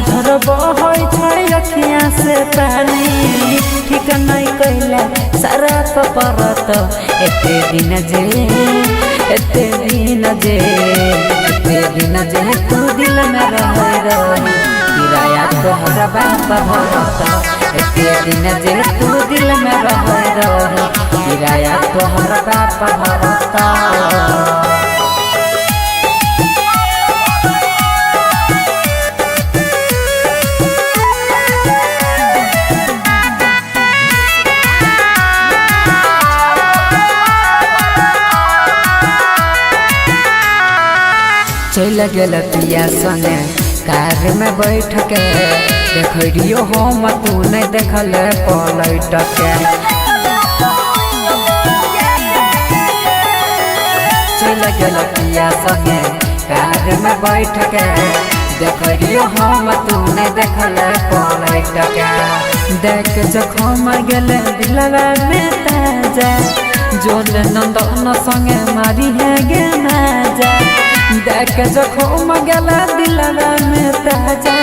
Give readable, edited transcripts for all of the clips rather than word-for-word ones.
झर बहै छै अखियाँ से पानी ठीक नहीं कैला सारा परत एते दिन जे तू दिल में रहे रही किराया तोहरा बाप भरत एते दिन जे तू दिल में रहे रही किराया तोहरा बाप भरत। चल गेल पिया संगे कार में बैठ के देखियो हम तू नहीं देखल पलट के चल गेल पिया संगे कार में बैठ के देखियो हम तू नहीं देखल पलट के देख जखम गेल दिलवा में ताजा जोन नंदन संगे मारी है गे नाजा देख जखम गला दिलवा में ताजा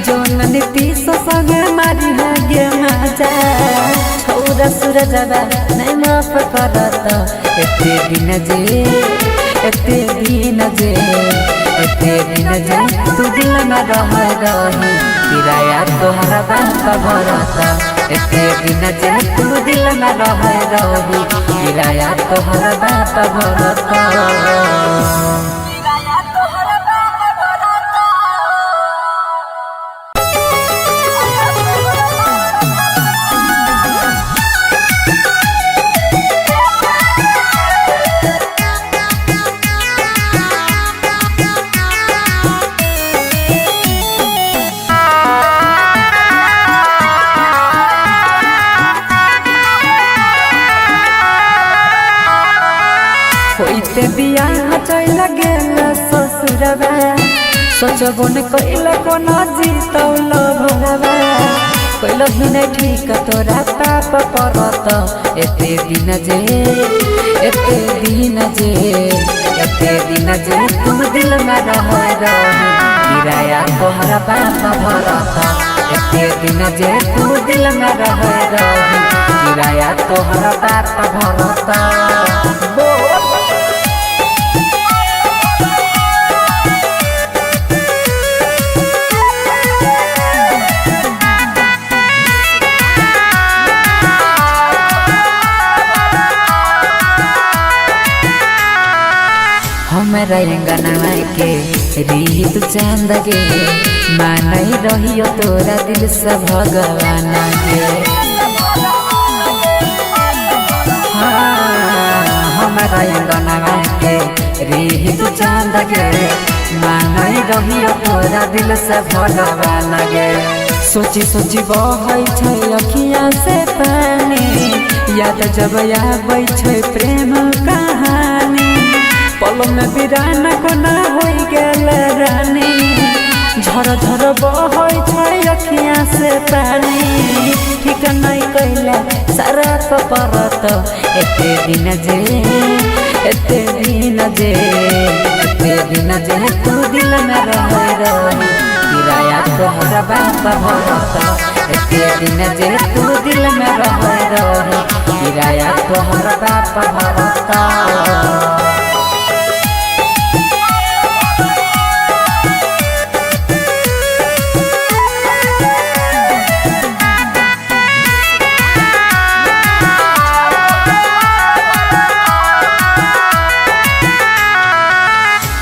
जोन नीतीश संगे मारी है गे मजा छौरा सूरजवा नहीं माफ करत एते दिन जे तू दिल में रहे रही किराया तोहरा बाप भरत एते दिन जे तू दिल में रहे रही किराया तोहरा बाप भरत। होइते बियाह चल गेल ससुरवा सोचबो न कैला कोना जीतौल भरवा कैल ही नहीं ठीक तोरा पाप परत एते दिन जे तू दिल में रहे रही किराया तोहरा बाप भरत एते दिन जे तू दिल में रहे रही किराया तोहरा बाप भरत। हमारा अंगना के रीत चांद गे मानई रहियो तोरा दिल से भगवान गे हमारा अंगना के रीत चांद गे मानई रहियो तोरा दिल से भगवान गे सोची सोची बहै छै अखियाँ से पानी याद जब आबै छै प्रेम कहानी पल में बिरान कोना हो गेल रानी झर झर बहै छै अखियाँ से पानी ठीक नहीं कैला सारा परत एते दिन जे तू दिल में रहे रही किराया तोहरा बाप भरत एते दिन जे तू दिल में रहे रही किराया तोहरा बाप भरत।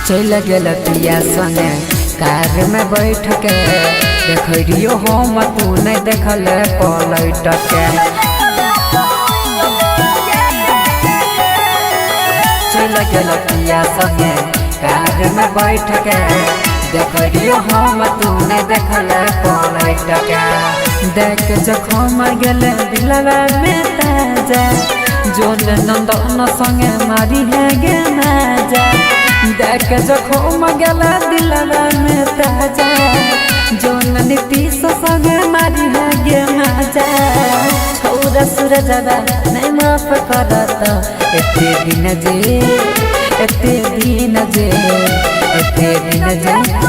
चल गेल पिया संगे कार में बैठ के देखियो हम तू नहीं देखल पलट के चल गेल पिया संगे कार में बैठ के देखियो हम तू नहीं देखल पलट के देख जखम गेल दिलवा में ताजा जोन नंदन संगे मारी है गे नाजा देख जखम गला दिलवा में ताजा जोन नीतीश संगे मारी है गे मजा छौरा सूरजवा नहीं माफ करत एते दिन जे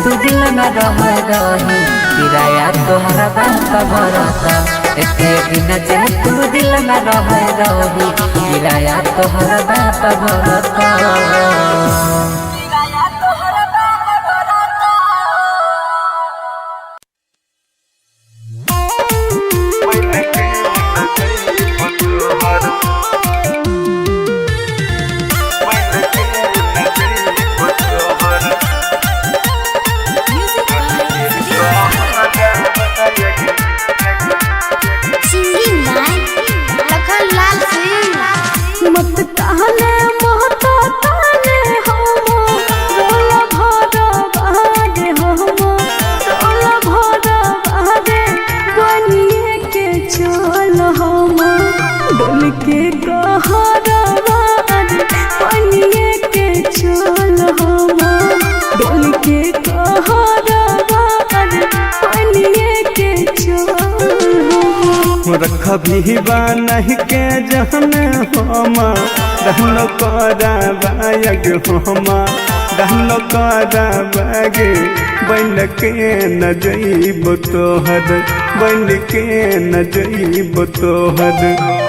तू दिल में रह रही किराया तोहरा बाप भरता एक दिन जे तू दिल में रह रही किराया तोहरा बाप भरता। कभी नहीं के जहने हम रहनो कराबायग हम रहनो कराबाग बन के न जइब तोहर बन के न जइब तोहर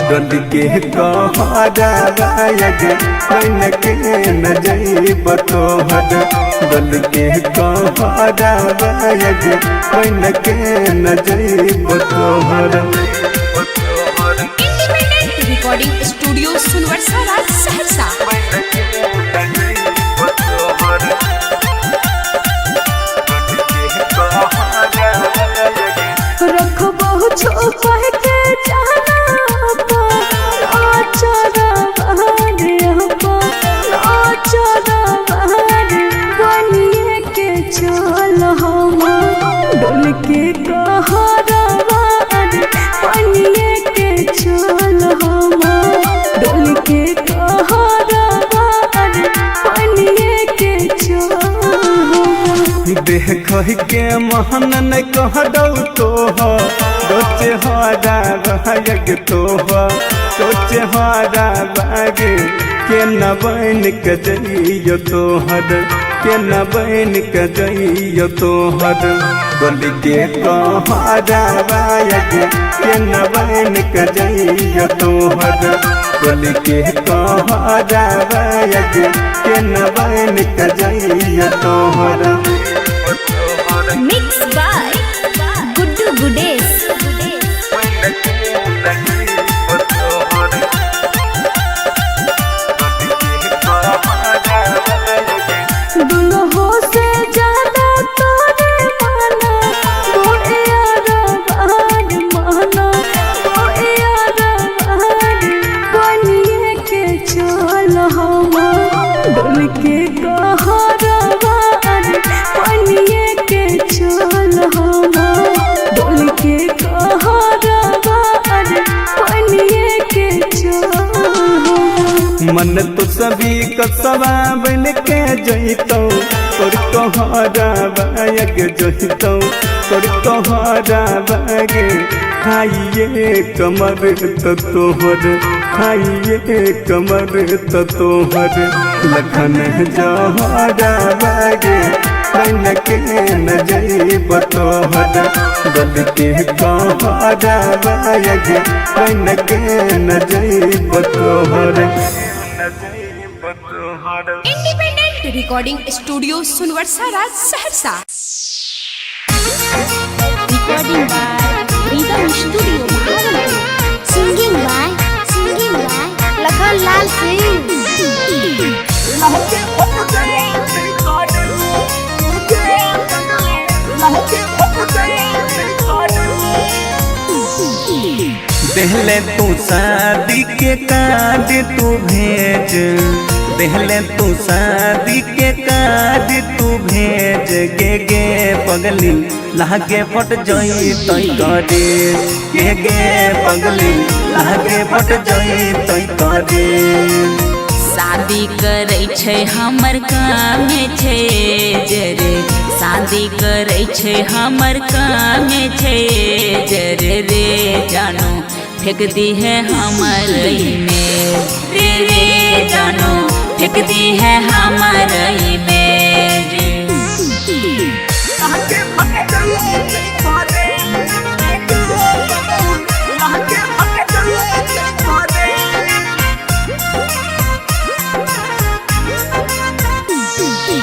डल के कहराबायग बन के न जइब तोहर डल के कहराबायग बन के न जइब तोहर। रिकॉर्डिंग स्टूडियो सुनवरसारा सहरसा। रखबो छुपा के जाना बनिए के चल हम डोल के कहरावा बनिए के चल हम डोल के कहरावा बनिए के चल। देख के महन न कह दौ तोचे हरा बाग सोचे हरा बाग के न बन के जइयो तोहर के न बन के जइयो तोहर डोल के कहरा बाग के न बन के जइयो तोहर डोल के कहरा बाग के न बन के जइयो तोहर। Mix by Guddu Gudesh. दुल्हो से ज्यादा तोरे माना बोए यार माना बोए यार बनिए के चल हम डोल के कहरावा बनिए के चल हम डोल के कहरावा बनिए के चल। मन तो सभी कसवा बन के जइतौ तोर कहरा बाग जइतौ तोर कहरा बाग खाइए कमर तो तोहर खाइए कमर तो तोहर लखन जहरा बाग बन के न जइब तोहर डल के कहरा बाग बन के न जइब तोहर। इंडिपेंडेंट रिकॉर्डिंग स्टूडियो सुनवरसारा Saharsa. Recording by Rhythm studio Bhagalpur. Singing by Lakhan Lal Singh. देहले तू शादी के कार्ड तू भेज देहले तू शादी के कार्ड तू भेज गे पगली लागे फट जई तई करे गे पगली लागे फट जई तई करे। शादी करे छै हमर काम छै जरे शादी करे छै हमर काम छै जरे रे जानो फेंक दी है हमर में रे जानो फेंक दी है हमर में।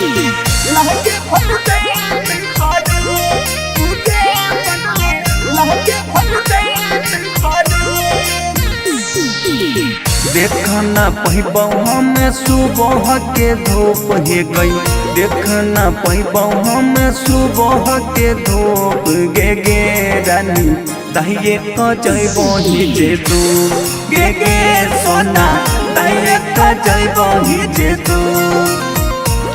लहके फटते खारू तुझे अपने लहके फटते खारू देखना पहिबौ हमें सुबह के धूप हे गई देखना पहिबौ हमें सुबह के धूप गे रानी दहिए क जइबो ही जे तू गे सोना दहिए क जइबो ही जे तू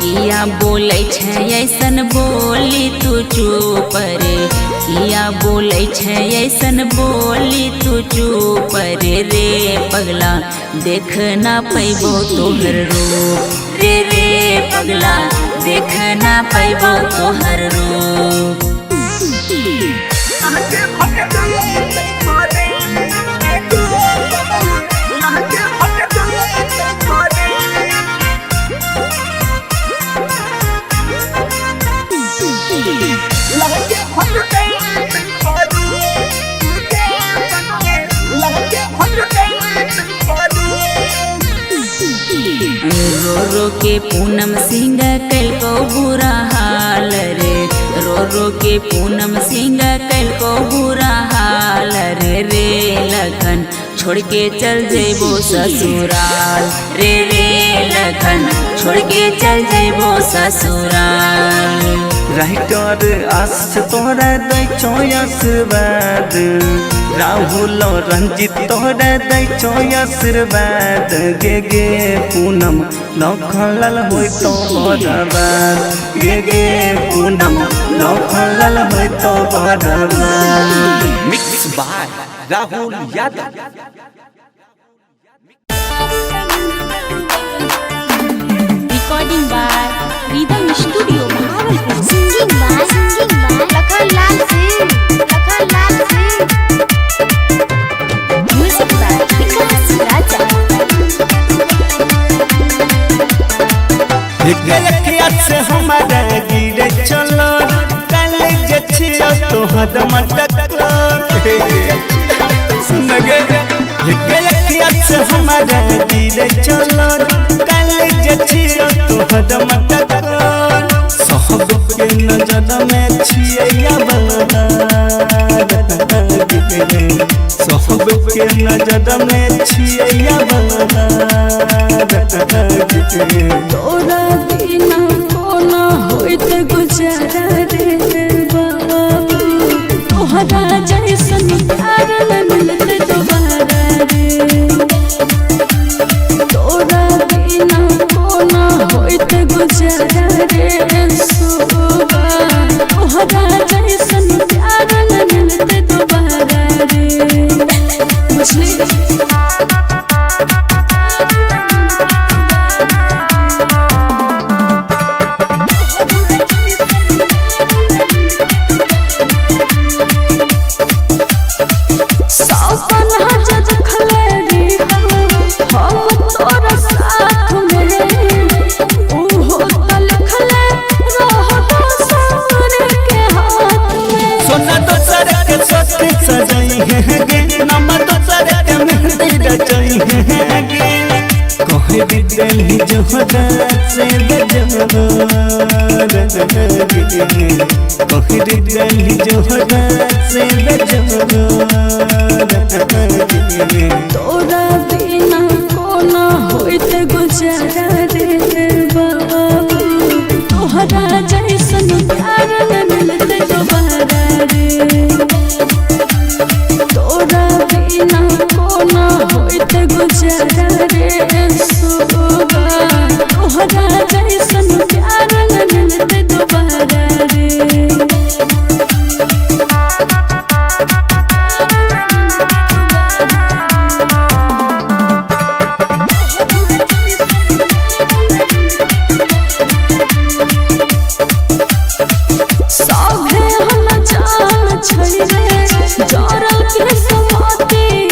किया बोलै छै ऐसन बोली तू चुप रे किया बोलै छै ऐसन बोली तू चुप रे पगला देख ना पैबो तोहर रूप रे पगला देख ना पैबो तोहर रूप रो रो के पूनम सिंह कल बुरा हाल रे रो के पूनम सिंह कल बुरा हाल रे लखन छोड़ के चल जेबो ससुराल रे लखन छोड़ के चल जेबो ससुराल राइटर आस तोरा दै छो आशीर्वाद राहुल रंजित तोरा दै छो आशीर्वाद गे पूनम लखनलाल होय तो बर्बाद गे पूनम लखनलाल होय तो बर्बाद mix by Rahul Yadav recording by Rhythm studio Bhagalpur singing by Lakhan Lal Singh music by Vikas Raja देखिया से हमारा गिरे चलो कल जे छियो तोहर मटक सुन गे देखिया से हमारा गिरे चलो कल जे छियो तोहर मटक सब के नजर में छिया बना सब के नजर में छिया बना तोरा बिना कोना होइत गुजारा रे बाबू तोहरा जैसन प्यार न मिलते दोबारा रे तोरा बिना कोना होइत गुजारा रे सोबा तोहरा जैसन प्यार न मिलते दोबारा रे मछली दिल्ली जोहरा से कहरी दिल्ली जोहरा से तोरा बिना कोना होइत गुजारा रे बाबू तोहरा जैसन प्यार न मिलते दोबारा रे तोरा बिना कोना होइत गुजारा रे सोबा तोहरा जैसन प्यार न मिलते दोबारा रे सभे हम जान छै रे जरल के समाती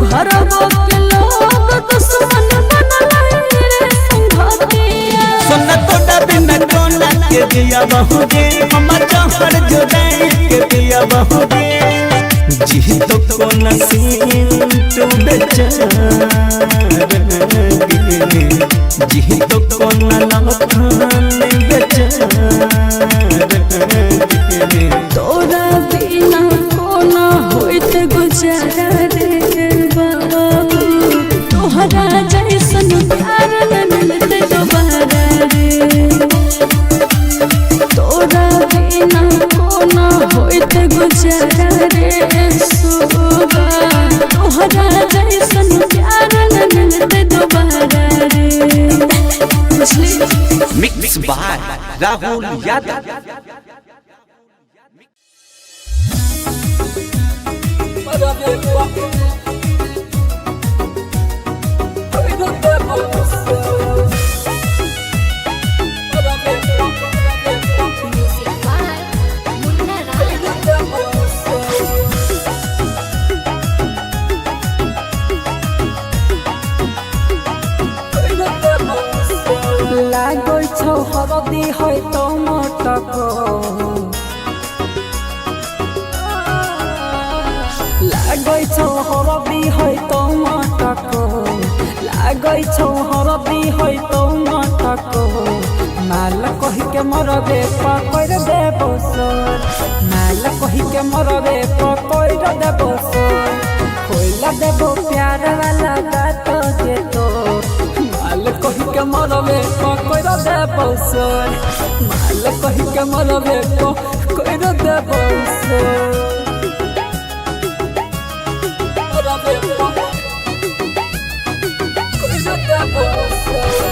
घरवा के लोग दुश्मन बनल रे संघाती सोना तोड़ा बिना कोना के दिया बहुगे हम जहर जुदाई के दिया बहुगे जी तो कोन सिंटू बेचारा गे जी तो कोन लखन बेचारा गे तोरा बिना कोना होइत गुजारा रे बाबू तोहरा जैसन प्यार न मिलते दोबारा रे तोरा बिना कोना होइत गुजारा रे सुगा तोहरा जैसन प्यार न मिलते दोबारा रे मिक्स बाय राहुल यादव। लागै छौ हरदी है तो मटको लागै छौ हरदी है तो मटको लागै छौ हरदी है तो मटको माल कहि के मरबे पकड़ देबो सर माल कहि के मरबे पकड़ देबो सर खोइला देबो प्यार वाला बात जे तो माल कहि के मरबे पकड़ देबो सर माल कहि के मरबे पकड़ देबो सर मरबे पकड़ देबो सर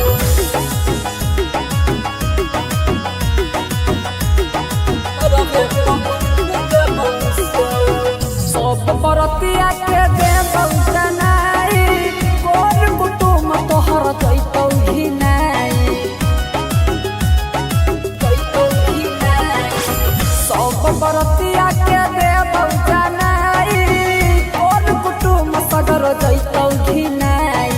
सब बरतिया के देबौ जनाई कोन कुटुम तोहर दैतौ घिनाई सब बरतिया के देबौ जनाई कोन कुटुम सगर दैतौ घिनाई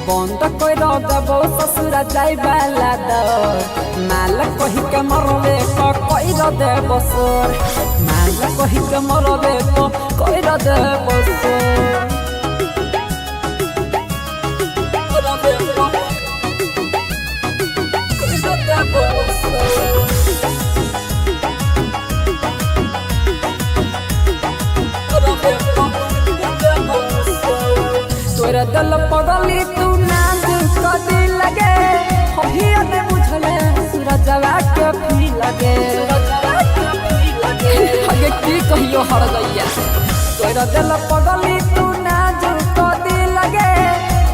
बंद कर देबौ ससुरा जाय वाला दर माल कहि के मरबे पकड़ देबो सर माल कहि के मरबे पकड़ देबो सर मरबे पकड़ देबो सर मरबे पकड़ देबो सर तोरा दल पगली तू नाज कदी लगे होहिया ने बुझले सूरजवा के भी लगे आगे की कहियो हर गैया तोरा दिल पगली तू नाज कदी लगे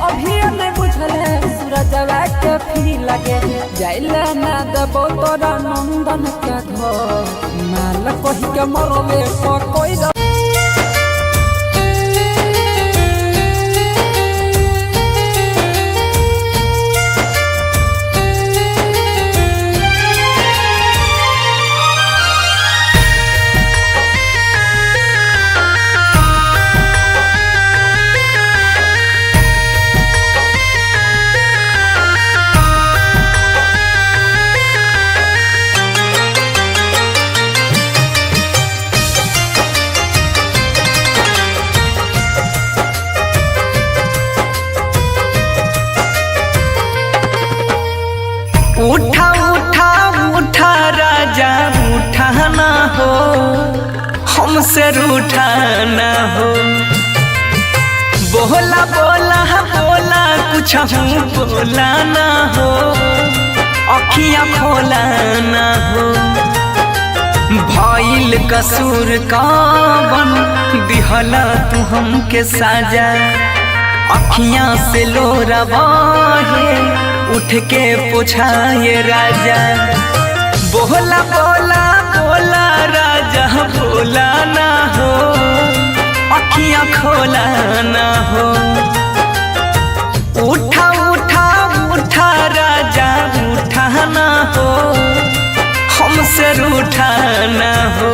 अभी ने बुझले सूरजवा के भी लगे जाइले ना देबो तोरा नंदन के घर माल कहि के मरबे पकड़ उठा उठा उठा राजा उठा ना हो हमसे रूठा ना हो बोला बोला बोला कुछ बोला ना हो अखियाँ खोला ना हो भइल कसूर कवन दिहला तू हमके साजा अखियाँ से लोरा बहे उठ के पोछाए राजा बोला बोला बोला राजा बोला ना हो अखियाँ खोला ना हो उठा उठा उठा राजा उठा ना हो हमसे रूठा ना हो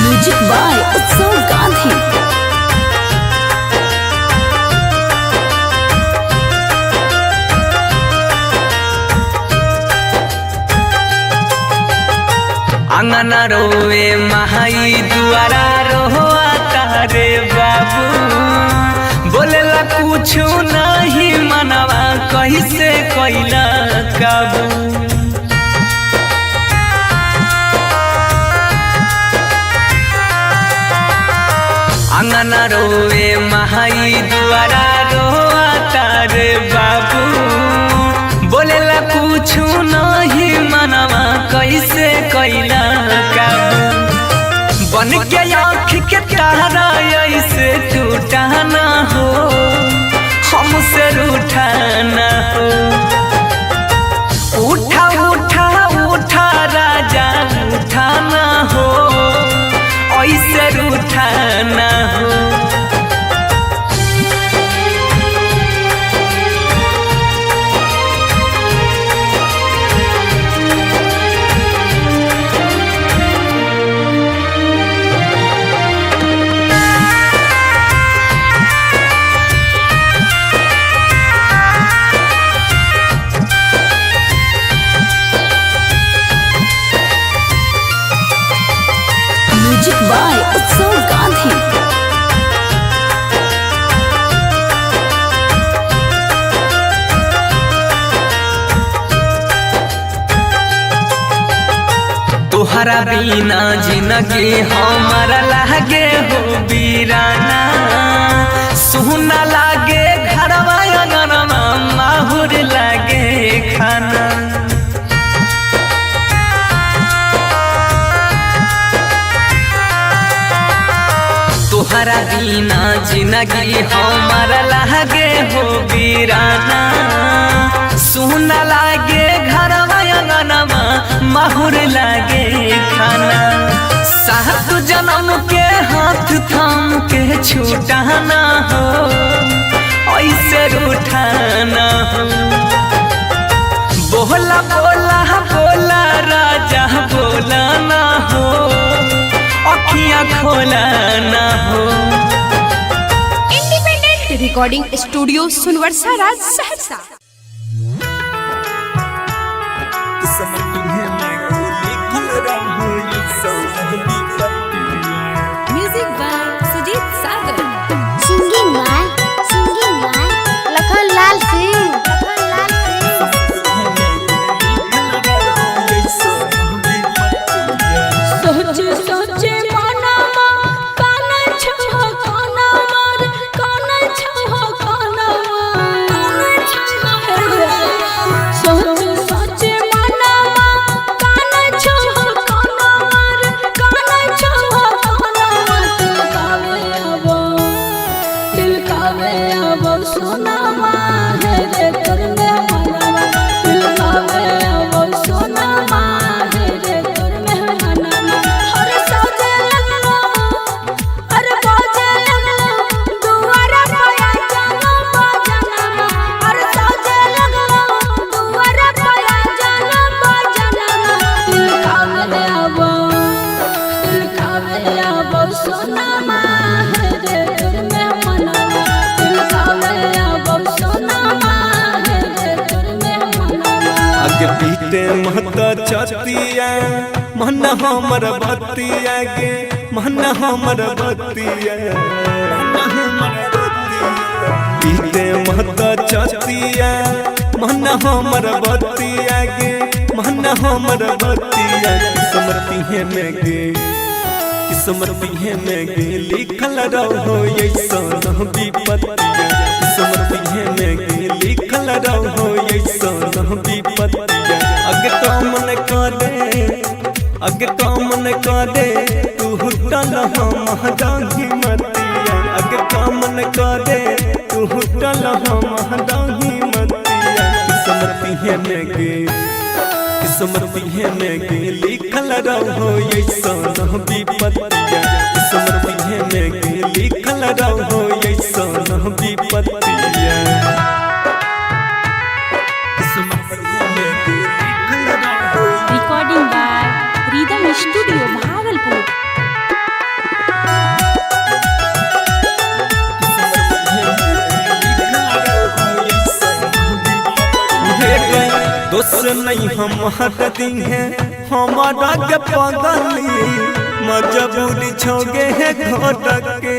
म्यूजिक बाय उत्सव गांधी। अंगना रोवे महाई दुआरा रोआ तारे बाबू बोलेला कुछ नहीं मनवा कैसे कैला काबू अंगना रोवे महाई दुआरा रोआ तारे बाबू बोलेला कुछ नहीं मनवा कैसे कैला काबू बन के आँख के तारा ऐसे टूटा ना हो हमसे रूठा ना हो उठा उठा उठा राजा उठा ना हो ऐसे रूठा ना हो म्यूजिक बाय उत्सव गांधी। तोहरा बिना जिंदगी हमारा लागे हो बीराना सुना लागे घरवा अंगनवा माहुर लागे खाना तोहरा बिना जिंदगी हमारा लागे हो बीराना सुना लागे घरवा अंगनवा माहुर लागे खाना सात जन्म के हाथ थाम के छूटाना हो ऐसे रूठाना हो बोला बोला बोला राजा बोला ना हो अखियाँ खोला ना हो। इंडिपेंडेंट रिकॉर्डिंग स्टूडियो सुनवरसा राज Saharsa. Music by Sujeet Sagar. Singing by Lakhan Lal Singh. सोचे सोचे मनवा काना छहो काना मार काना छहो काना सोचे सोचे मनवा काना छहो काना मार काना छहो काना तिलकावे आबो सोना माहे रे करने मनवा तिलकावे आबो सोना माहे रे करने मनवा हर सजे लगलो अरे बाजे लगलो दुआरा पाया जानो बाजना हर सजे लगलो दुआरा पाया जानो बाजना तिलकावे आबो सोना माहे रे करने मनवा तिलकावे आबो सोना माहे रे करने मनवा आगे पीते महता छतिया मन हमर बतिया गे मन हमर बतिया पीते महता छतिया मन हमर बतिया गे मन हमर बतिया किस्मती है में गे किस्मती है में गे लिखल रहो ऐसा विपत्तिया किस्मती है में गे लिखल रहो ऐसा विपत्तिया अगे कामन करे तू हुटल हम दाही मतिया अगे कामन करे तू हुटल हम दाही मतिया किस्मती है में गे किस्मती है में गे लिखल रहो ऐसा विपत्तिया किस्मती है में गे लिखल रहो ऐसा विपत्तिया recording by Rhythm studio Bhagalpur. नहीं हमारा दिन है हमारा के पगली मजबूरी छोगे है घोट के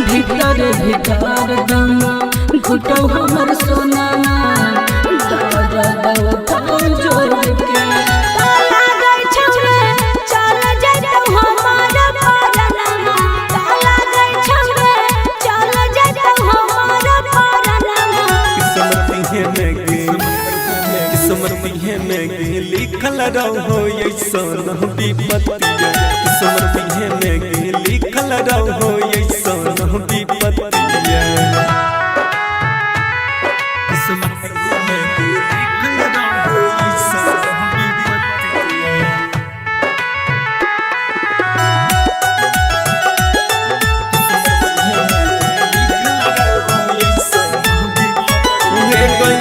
भीतर भीतर दम घुटो हमर सोना जोड़ के ताला गई छवे चल जइतो हमार परनमा ताला गई छवे चल जइतो हमार परनमा किस्मत में लिखल रहो ऐसन विपत्तिया किस्मत में लिखल रहो ऐसन विपत्तिया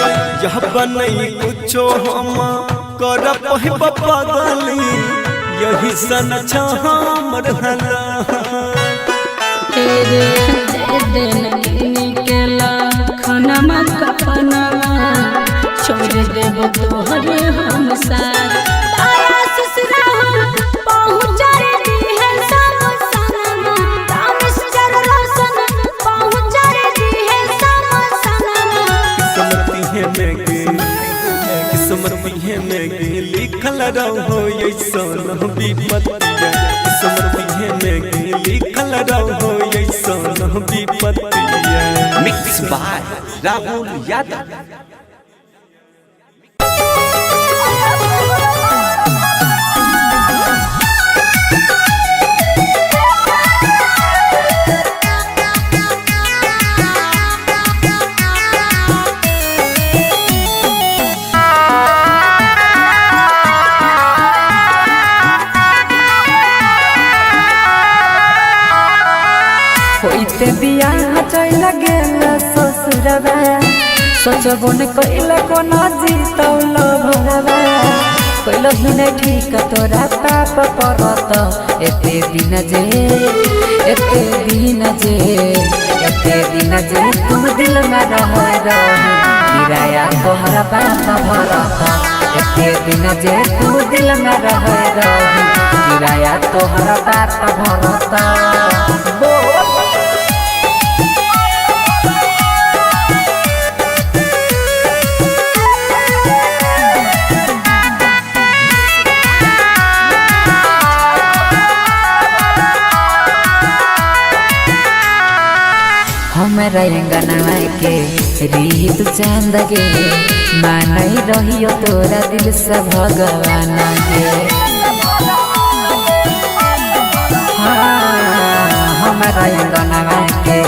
नहीं कुछो हम कर पहिब पगली यही सन हमर हला तेरे दिन केला खनमा कपनमा छोड़ देब तोहरे हम साथ तारा ससुरा पहुँच दी है सब सनमा तामिस जर रोशन पहुँच दी है सब सनमा किस्मत में लिखल रहो ऐसन विपत्तिया किस्मत में लिखल रहो ऐसन विपत्तिया मिक्स बाय राहुल यादव। होइते बियाह चल गेल ससुरवा सोचबो न कइल कोना जीतौल भरवा कइल हिने ठीक तोरा पाप परत एते दिन जे तू दिल में रह रही किराया तोहरा बाप भरत एते दिन जे तू दिल में रह रही किराया तोहरा बाप भरत हमरा अंगना के रीत चांद गे मानई रहियो तोरा दिल से भगवान गे हमरा अंगना के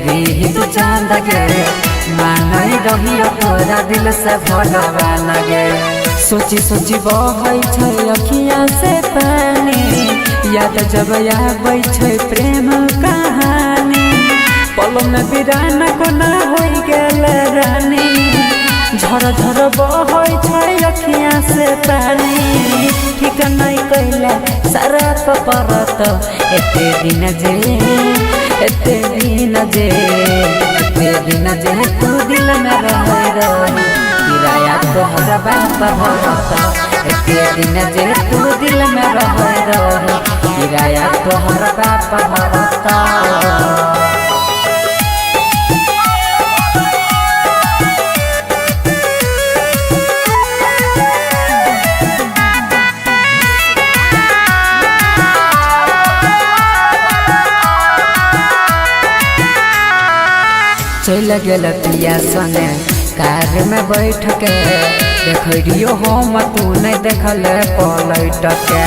रीत चांद गे मानई रहियो तोरा दिल से भगवान गे सोची सोची बहै छै अखियाँ से पानी याद जब आबै छै प्रेम कहानी पल में बिराना कोना हो गेल रानी झर झर बहै छै अखियाँ से पानी ठीक नहीं कैला सारा परत एते दिन जे तू दिल में रह रही किराया तोहरा बाप भरत एते दिन जे तू दिल में रह रही किराया तोहरा बाप भरत चल गेल पिया संगे कार में बैठ के देखियो हम तू नहीं देखल पलट के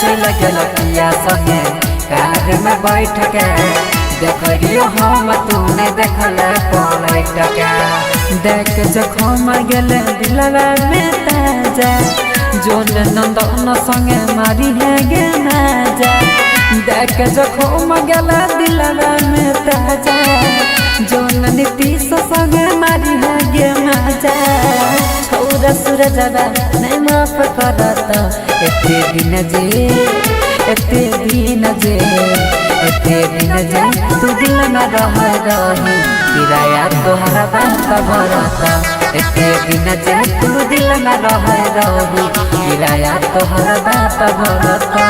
चल गेल पिया संगे कार में बैठ के देखियो हम तू नहीं देखल पलट के देख जखम गेल दिलवा में ताजा जोन नंदन संगे मारी है गे नाजा देख जखम गेला दिलवा में ताजा जोन नीतीश संगे मारी है गे मजा छौरा सूरजवा नहीं माफ करत एते दिन जे एते दिन जे तू दिल में रह रही किराया तोहरा बात भरता एते दिन जे तू दिल में रह रही किराया तोहरा बात भरता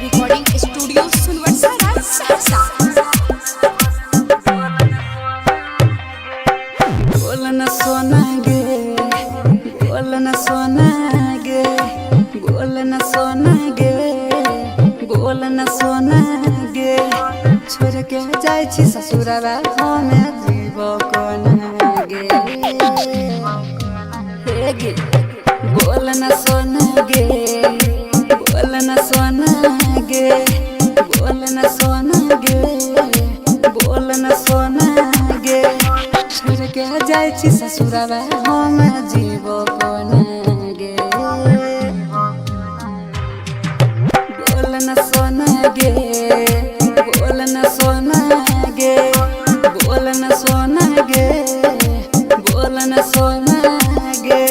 रिकॉर्डिंग स्टूडियो सुनवरसा राज सहरसा। बोलन सोना गे बोलन सोना गे बोलन सोना गे बोलन सोना गे छोड़ के जाय छी ससुरवा हमे जीव कोना गे हे गे बोलन सोना गे बोलन सोना गे बोलन सोना गे बोलन सोना गे छोड़ के जाय छी ससुरवा हम जीव कोना गे बोलन सोना गे बोलन सोना गे बोलन सोना गे बोलन सोना गे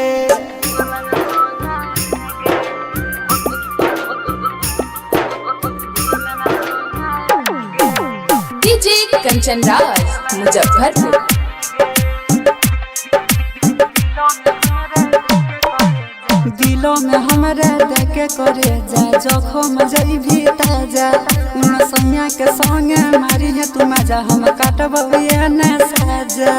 डीजे कंचन राज मुजफ्फरपुर। दिलों में हमरा देखे करे जा जखम जइभी ताजा उन सैया के संगे मारी है तू मजा हम काटबे न साजा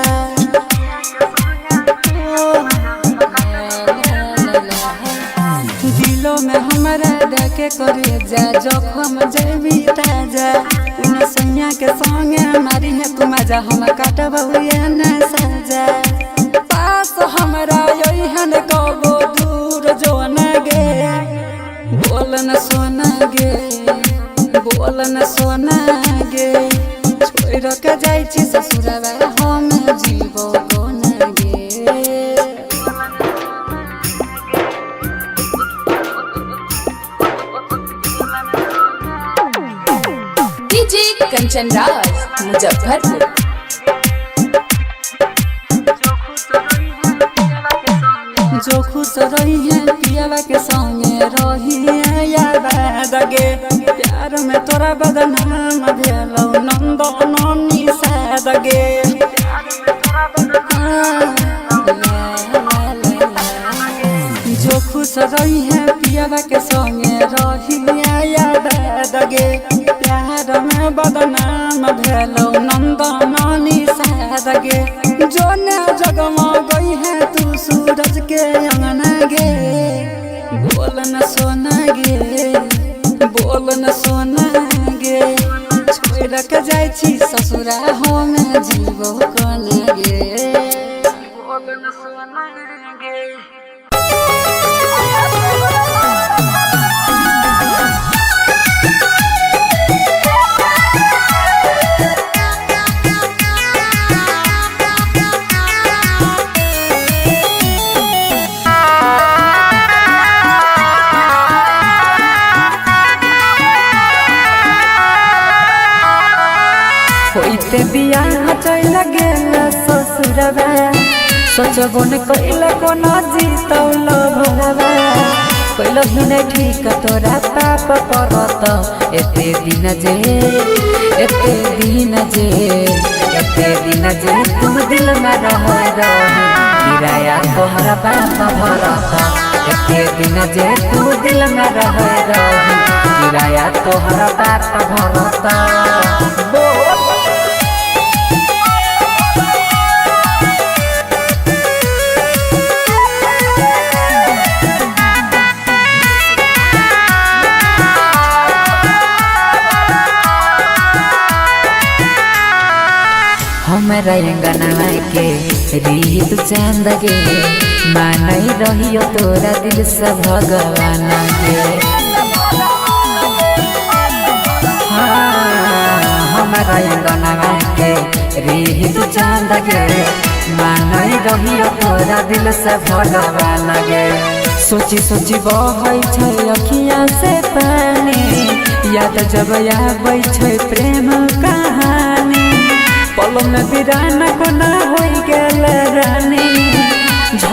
दिलों में हमरा देखे करे जा जखम जइभी ताजा उन सैया के संगे मारी है तू मजा हम काटबे न साजा पास हमरा यहन कबो दूर जोना गे बोलन सोना गे बोलन सोना गे छोड़ के जाय छी ससुरवा हम जीव कोना गे डीजे कंचन राज मुजफ्फरपुर। जो खुश रही है पियावा के संगे रही है याद गे प्यार में तोरा बदनाम भेलौ नंद ननी साद गे जो खुश रही है पियावा के संगे रही है याद गे प्यार में बदनाम भेलौ नंद ननी साद गे जोने जगमा गई है तू सूरज के अंगना गे बोलन सोना गे बोलन सोना गे छोड़ के जाय छी ससुरा हम जीव कोना गे बोलन सोना गे होइते बियाह चल गेल ससुरवा सोचबो न कइल कोनो जीतौल भरवा कइल ही न ठीक तोरा पाप परत एते दिन जे तुम दिल में रह रही किराया तोहरा बाप भरत एते दिन जे तुम दिल में रह रही किराया तोहरा बाप भरत हमरा अंगना के रीत चांद गे मानई रहियो तोरा दिल से भगवान गे हमरा अंगना के रीत चांद गे मानई रहियो तोरा दिल से भगवान गे सोची सोची बहै छै अखिया से पानी याद जब आबै छै प्रेम कहानी पल में बिरान कोना हो गेल रानी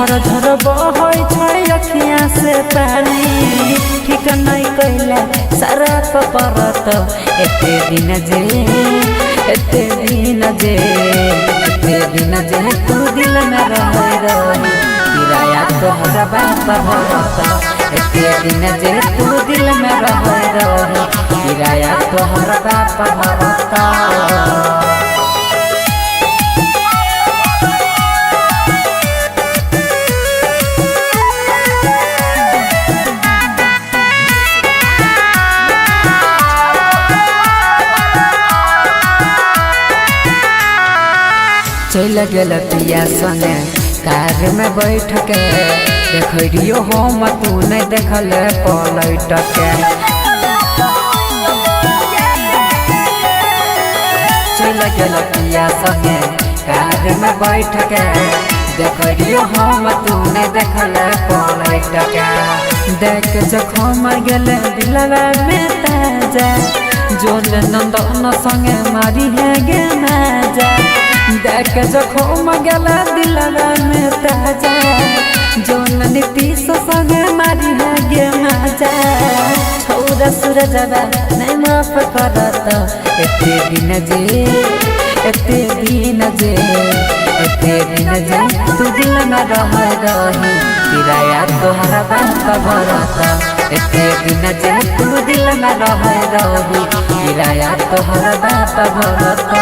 झर झर बहै छै अखियाँ से पानी ठीक नहीं कैला सारा परत एते दिन जे तू दिल में रही किराया तोहरा बाप भरत एते दिन जे तू दिल में रही किराया तोहरा बाप भरत चल गेल पिया संगे कार में बैठ के देखियो हम तू नहीं देखल पलट के चल गेल पिया संगे कार में बैठ के देखियो हम तू नहीं देखल पलट के देख जखम गेल दिलवा में ताजा जोन नंदन संगे मारी है गे माजा देख जखम गेला दिलवा में ताजा जोन नीतीश संगे मारी है गे माजा छौरा सूरजवा नहीं माफ करत एते दिन जे तू दिल में रही किराया तोहरा बाप भरत एते दिन जे तू दिल में रही किराया तोहरा बाप भरत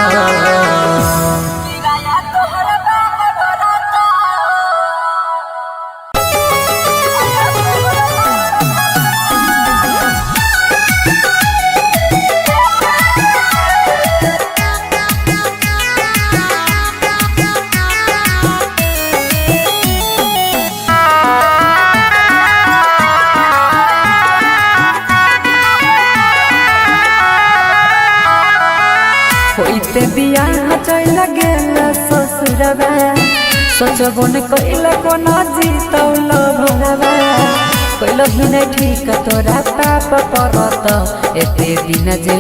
होइते बियाह चल गेल ससुरवा सोचबो न कैल कोना जीतौल भरवा कैल भी नहीं ठीक तोरा पाप परत एते दिन जे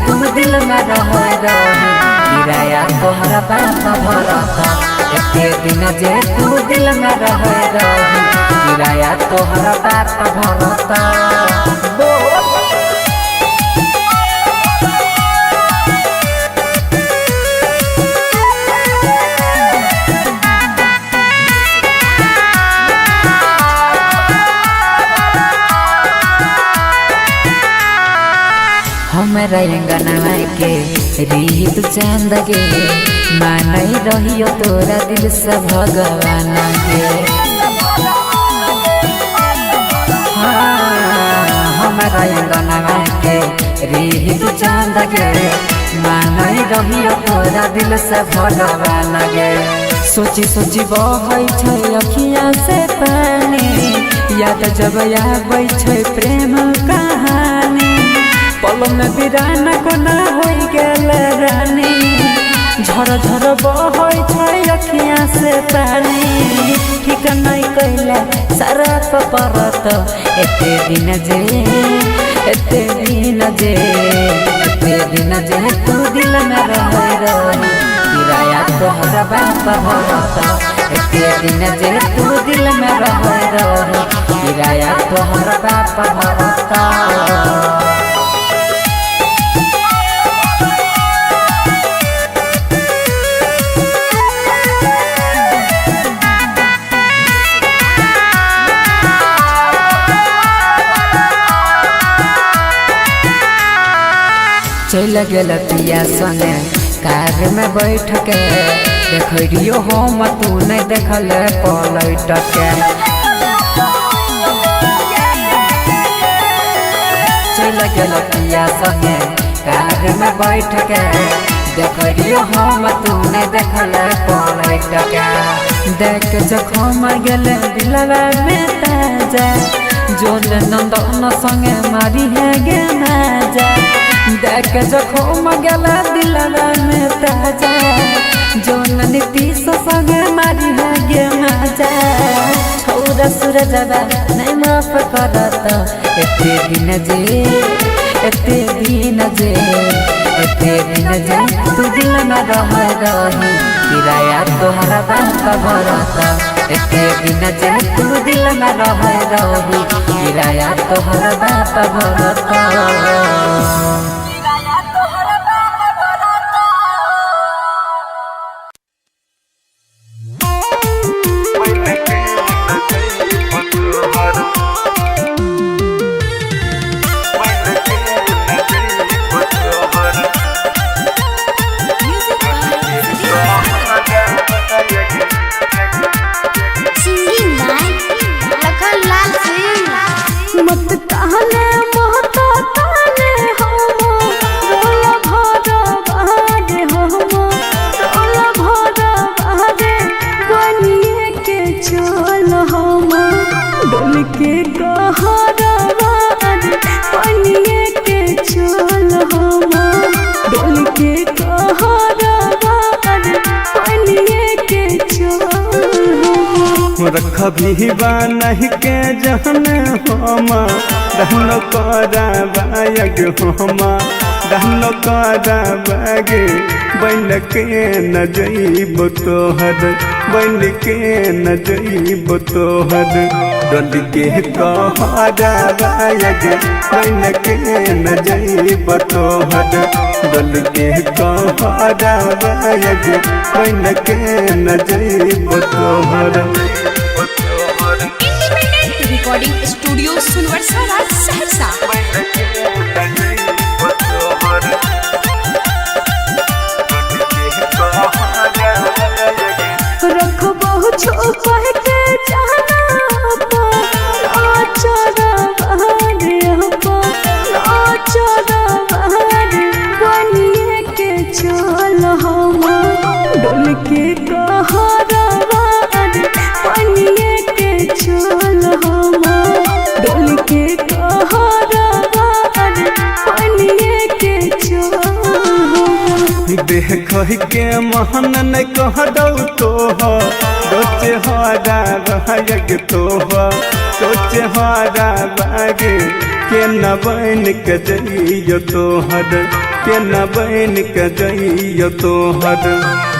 तू दिल में रही किराया तोहरा बाप भरत एते दिन जे तू दिल में रही किराया तोहरा बाप भरत हमारा अंगनवा के रीत चांद गे मानई रहियो तोरा दिल से भगवान गे हमारा अंगनवा के रीत चांद गे मानई रहियो तोरा दिल से भगवान गे सोची सोची बहै छै अखियाँ से पानी याद जब आबै छै प्रेम कहानी पल में बिराना कोना हो गेल रानी झर झर बहै छै अखियाँ से पानी ठीक नहीं कैला सारा परत एते दिन जे तू दिल में रही किराया तोहरा बाप भरत एते दिन जे तू दिल में रही किराया तोहरा बाप भरत चल गेल पिया संगे कार में बैठ के देखियो हम तू नहीं देखल पलट के चल गेल पिया संगे कार में बैठ के देखियो हम तू नहीं देखल पलट के देख जखम गेल दिलवा में ताजा जोन नंदन संगे मारी है गे माजा देख जखम गेला दिलवा में ताजा जोन नीतीश संगे मारी है गे माजा छौरा सूरजवा नहीं माफ करत एते दिन जे एते दिन जे तू दिल में रह रही किराया तोहरा बाप भरता एते दिन जे तू दिल में रह रही किराया तोहरा बाप भरता मत कहने मोहता ताने हम रोला भरा बहादे हम रोला भरा बहादे बनिए के चल हम डोल के कहरा बहादे बनिए के चल हम डोल के कहरा बहादे बनिए के चल रखभी नहीं के जहन हम रहनो करा बायग हम रहनो करा बाग बन के न जइब तोहर बन के न जइब तोहर डल के कहरा बायग बन के न जइब तोहर डल के कहरा बायग बन के न जइब तोहर रिकॉर्डिंग स्टूडियो सुनवरसा राज सहरसा रखबो छुपा के जाना आचरा बहादे आचरा बहादे बनिए के चल हम डोल के कहरा बहादे बनिए के चल हम डोल के कहरा बहादे बनिए के चल देख के महन न कह दऊ तोचे हरा बाग सोचे हरा बाग के न बन के जइयो तोहर के न बन के जइयो तोहर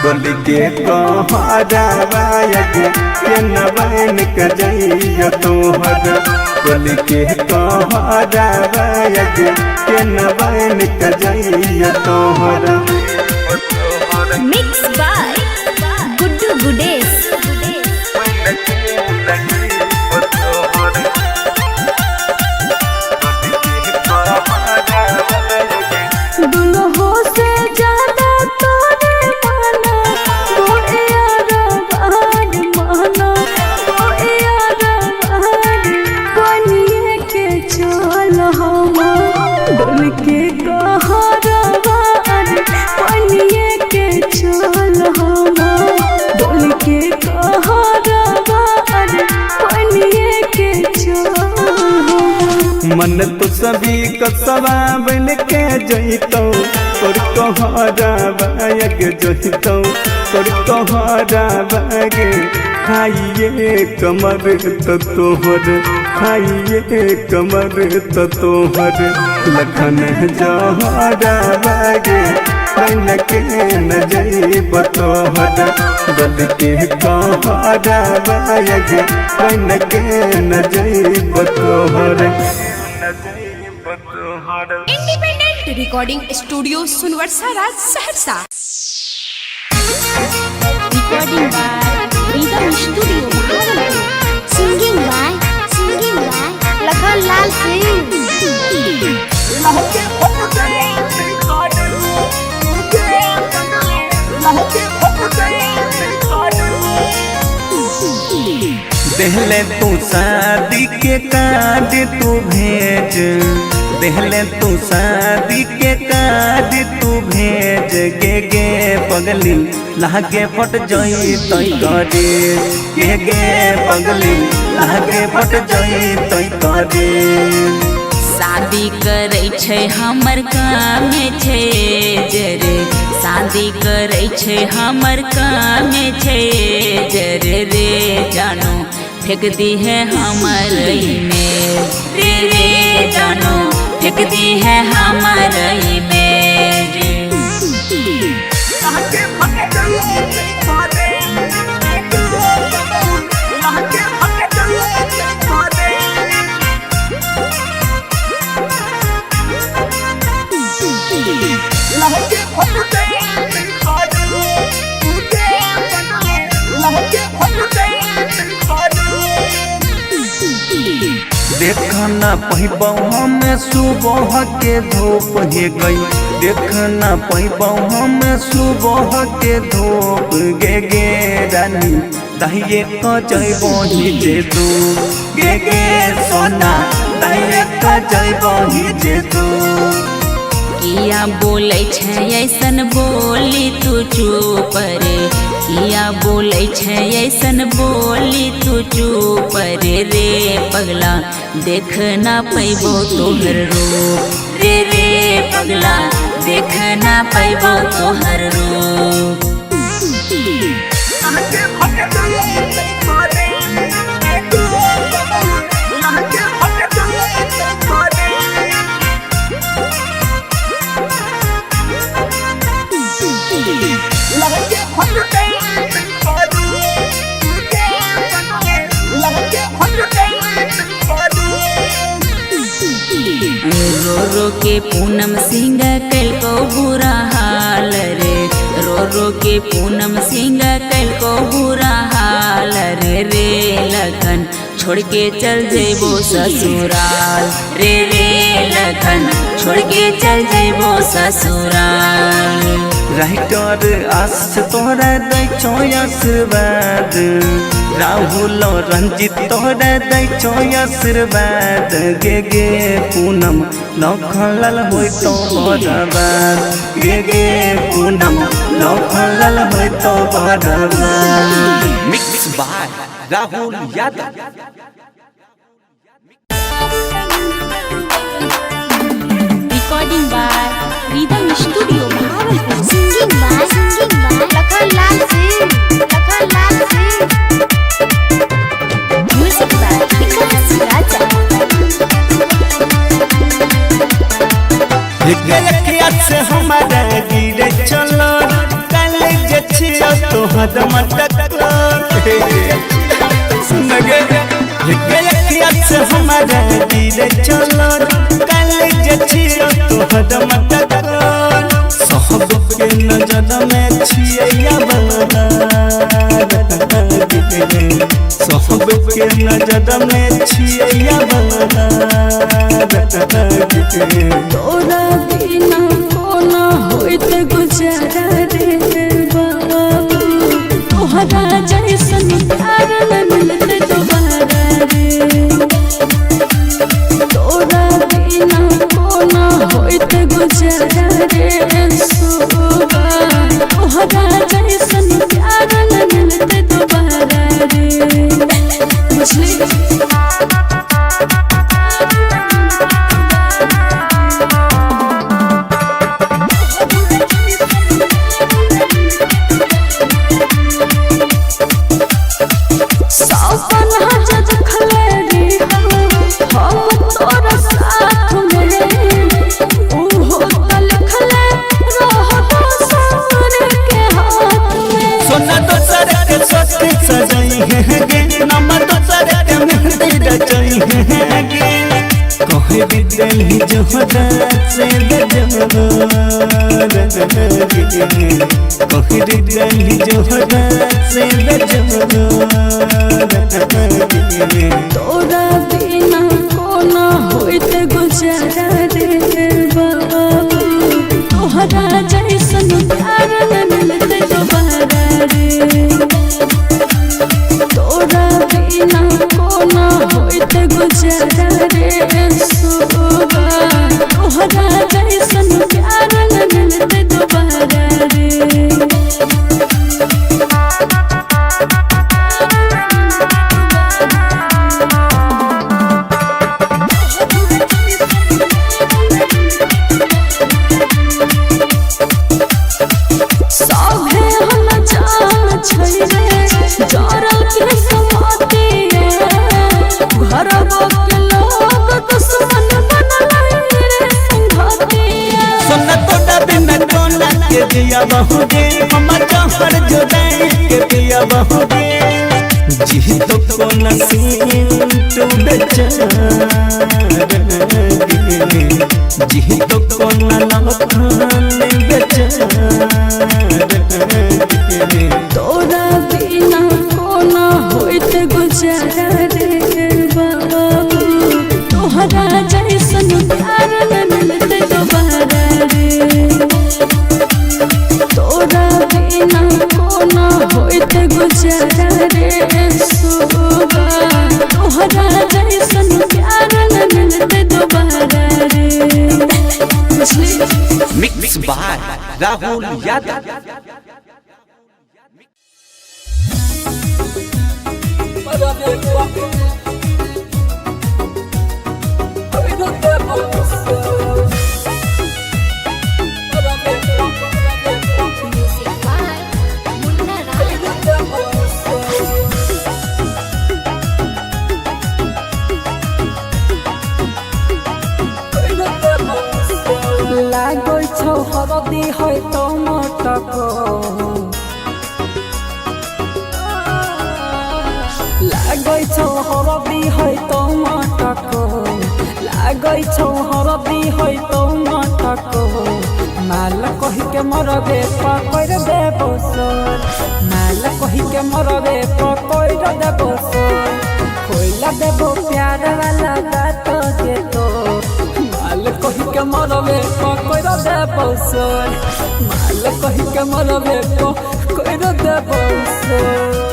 डोल के कहरा बाग के न बन के जइयो तोहर डोल के कहरा बाग के न बन के जइयो तोहर मिक्स बाय गुड्डू गुडेस दुल्हो से ज्यादा तोरे माना तोरे यारा बहाद माना तोरे यारा बहाद बनिए के चल हम डोल के कहरा बहाद बनिए के चल हम डोल के कहरा बहाद बनिए के चल मन तो सभी कसवा बन के जइतो तोर कहरा बाग जइतो तोर कहरा बाग खाइए कमर तो तोहर खाइए कमर तो तोहर लखन जहरा बाग बन के न जइब तोहर डल के कहरा बाग बन के न जइब तोहर इंडिपेंडेंट रिकॉर्डिंग स्टूडियो सुनवरसा राज Saharsa recording by Rhythm studio Bhagalpur singing by Lakhan Lal Singh देहले तू शादी के कार्ड तू भेज देहले तू शादी के कार्ड तू भेज गे पगली लागे फट जई तई करे गे पगली लागे फट जई तई करे शादी करे छै हमर काम छै जरे शादी करे छै हमर काम छै जरे रे जानो फेंक दी है हमर में रे रे जानो फेंक दी है हमर में देखना पैबौ हम सुबह के धूप हे गई देखना पैबौ हम सुबह के धूप गे रानी दहिए क जइबो जे तू गे सोना दहिए क जइबो जे तू किया बोलै छै ऐसन बोली तू चुप रे किया बोलै छै ऐसन बोली तू चुप रे पगला देख ना पैबो तोहर रूप रे पगला देख ना पैबो तोहर रूप रो रो के पूनम सिंह कल को बुरा हाल रे रो के पूनम सिंह कल को बुरा हाल रे लखन छोड़ के चल जेबो ससुराल रे लखन छोड़ के चल जेबो ससुराल राइटर आस तोहरा दै छो आशीर्वाद राहुल रंजित तोहरा दै छो आशीर्वाद गे पूनम लखनलाल होय तो बर्बाद गे पूनम लखनलाल होय तो बर्बाद mix by Rahul Yadav. Recording by Rhythm studio Bhagalpur. Singing by Lakhan Lal Singh music by Vikas Raja. गलतिया से हमारा गिरे चलो कॉलेज छियो तो हदम टकलो सुन गे गलतिया से हमारा गिरे चलो कॉलेज छियो तो हदम टकलो सब के नजर में छिया बना सब के नजर में छिया बना तोरा बिना कोना होइत गुजारा रे बाबू तोहरा जैसन प्यार न मिलते दोबारा रे तोरा बिना कोना होइत गुजारा रे सोबा तोहरा जैसन प्यार न मिलते दोबारा रे मुझे दिल्ली जोहरा से दिल्ली जोहरा से तोरा बिना कोना होइत गुजारा रे बाबू तोहरा जैसन प्यार न मिलते दोबारा रे तोरा बिना कोना होइत गुजारा रे सोबा तोहरा जैसन प्यार न मिलते दोबारा रे पिया बहुगे हम जहर जुदाई के पिया बहुगे जी तो को नसीब तू बेचारा जी तो को लखन बेचारा तोरा बिना कोना होइत गुजारा रे बाबू mix by Rahul Yadav. Music by Munna Raj. लागै छौ हरदी है तो मटको लागै छौ हरदी है तो मटको लागै छौ हरदी है तो मटको माल कहि के मरबे पकड़ देबो सोर माल कहि के मरबे पकड़ देबो सोर खोइला देबो प्यार वाला बात दे तो माल कहि के मरबे पकड़ देबो सोर माल कहि के मरबे पकड़ देबो सोर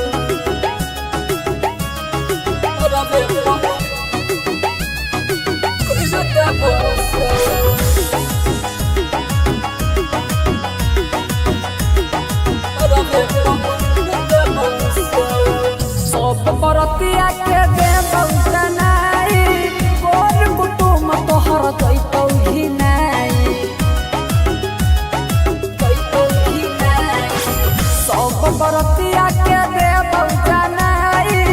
सब बरतिया के दे बहुतनाई कोन कुटुम तोहर दैतौ ही नाई सब बरतिया के दे बहुतनाई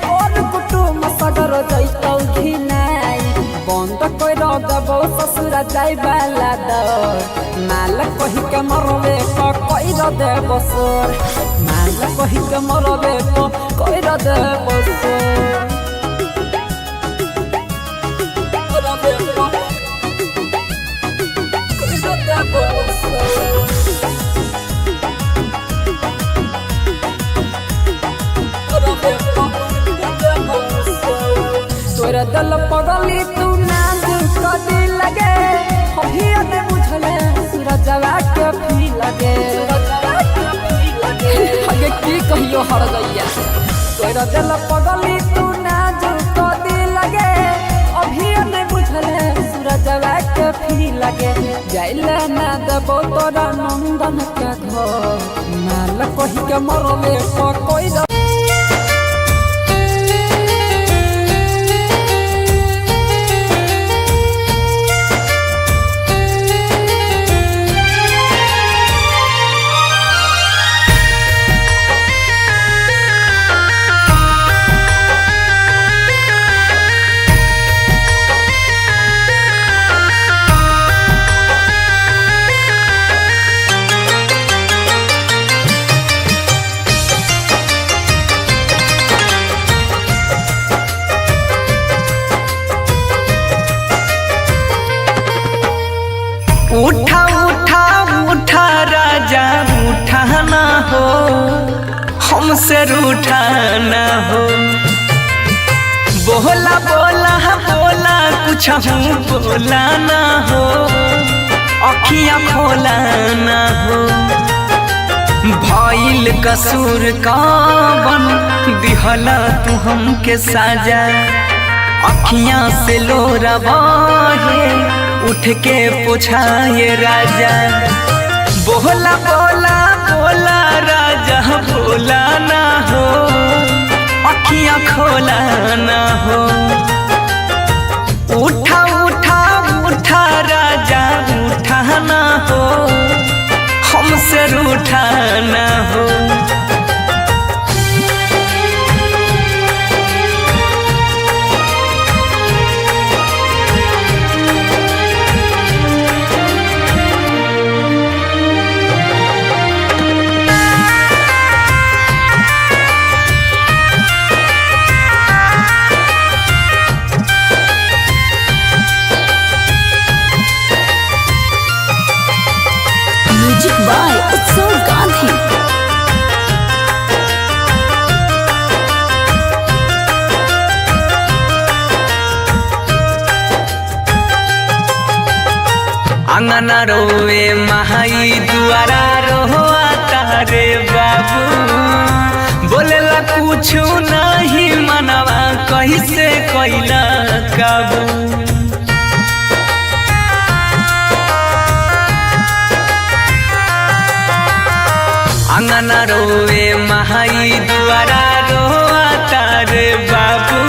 कोन कुटुम सगर दैतौ ही नाई बंद कर देबो ससुर जाय बाला दर माल कहि के मरबे पकड़ देबो सोर माल कहि के मरबे पकड़ देबो सोर तोरा दल पगली तू नाम कदी लगे अभी ने बुझले सूरजवा के भी लगे आगे की कहियो हर गैया तोरा दल पगली तू नाम कदी लगे अभी ने बुझले सूरजवा के भी लगे जाइला ना देबो तोरा नंदन के घर माल कहि के मरबे पकड़ उठा उठा उठा राजा उठाना हो हमसे रूठाना हो बोला बोला बोला कुछ बोला ना हो अखियाँ खोला ना हो भइल कसूर कवन दिहला तू हमके साजा अखियाँ से लोरा बहे उठ के पूछाए राजा बोला बोला बोला राजा बोला ना हो अखियाँ खोला ना हो उठा उठा उठा राजा उठाना हो हमसे रूठाना हो म्यूजिक बाय उत्सव गांधी। अंगना रोवे महाई दुआरा रोआ तारे बाबू बोलेला कुछ नहीं मनवा कैसे कैला अंगना रोवे महाई दुआरा रोआ तारे बाबू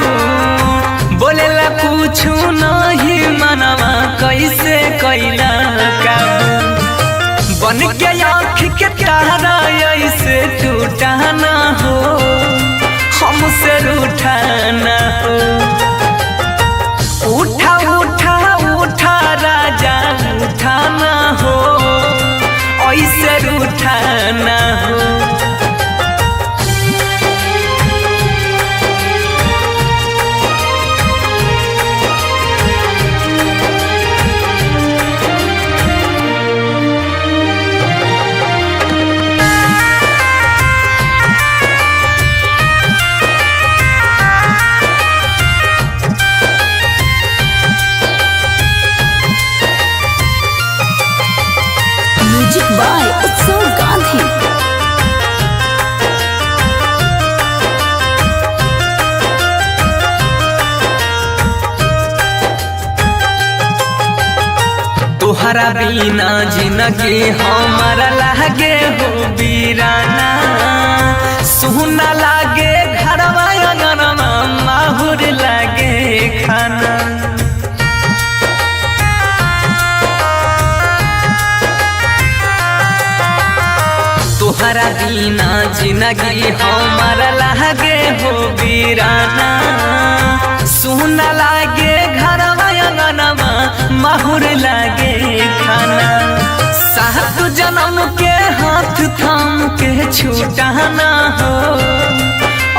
बोलेला कुछ नहीं मनवा कैसे कैला काबू बन के आँख के तारा ऐसे टूटा ना हो हमसे रूठा ना हो उठा उठा उठा राजा उठा ना हो ऐसे रूठा ना हो म्यूजिक बाय उत्सव गांधी। तुहरा बिना जिंदगी हमारा लागे हो बीराना सुना लागे घरवा अंगनवा माहुर लागे खाना तुहरा बिना जिंदगी हमारा लागे हो बीराना सुना लागे घरवा अंगनवा माहुर लागे खाना सात जन्म के हाथ थाम के छूटा ना हो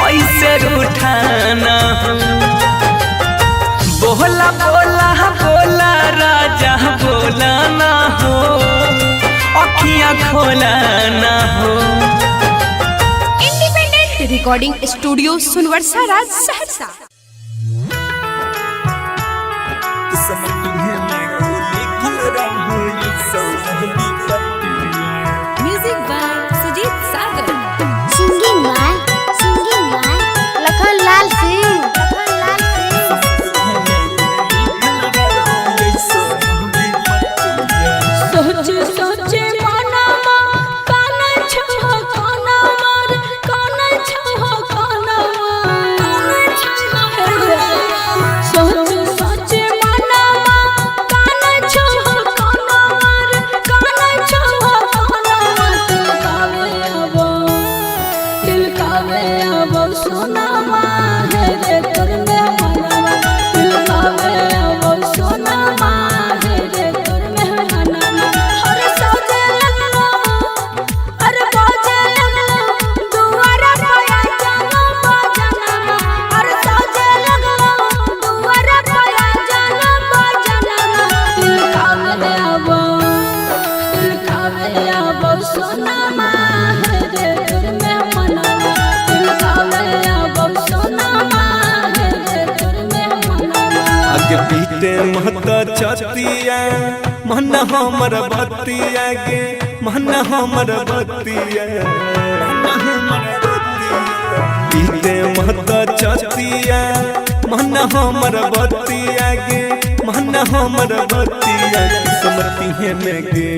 ऐसे रूठा ना हो बोला बोला बोला राजा बोला ना हो अखियाँ खोला ना हो। इंडिपेंडेंट रिकॉर्डिंग स्टूडियो सुनवरसा राज Saharsa. Music by Sujeet Sagar. Singing by Lakhan Lal Singh सोचे सोचे मनमा काना छहो काना मार काना छहो काना सोचे सोचे मनमा काना छहो काना मार काना छहो काना दिल कावे अब सोना माँ है रे तोर में मनवा दिल कावे अब सोना माँ है रे तोर में मनवा हर सौजे लगलो अरे बाजे लगलो दुआरा पाया जानो बाजना हर सौजे लगलो दुआरा पाया जानो बाजना दिल कावे अब सोना माँ है रे तोर में मनवा दिल कावे अब सोना माँ है रे तोर में मनवा आगे पीते महता छतिया मन हमर बतिया गे मन हमर बतिया पीते महता छतिया मन हमर बतिया गे मन हमर बतिया किस्मती है में गे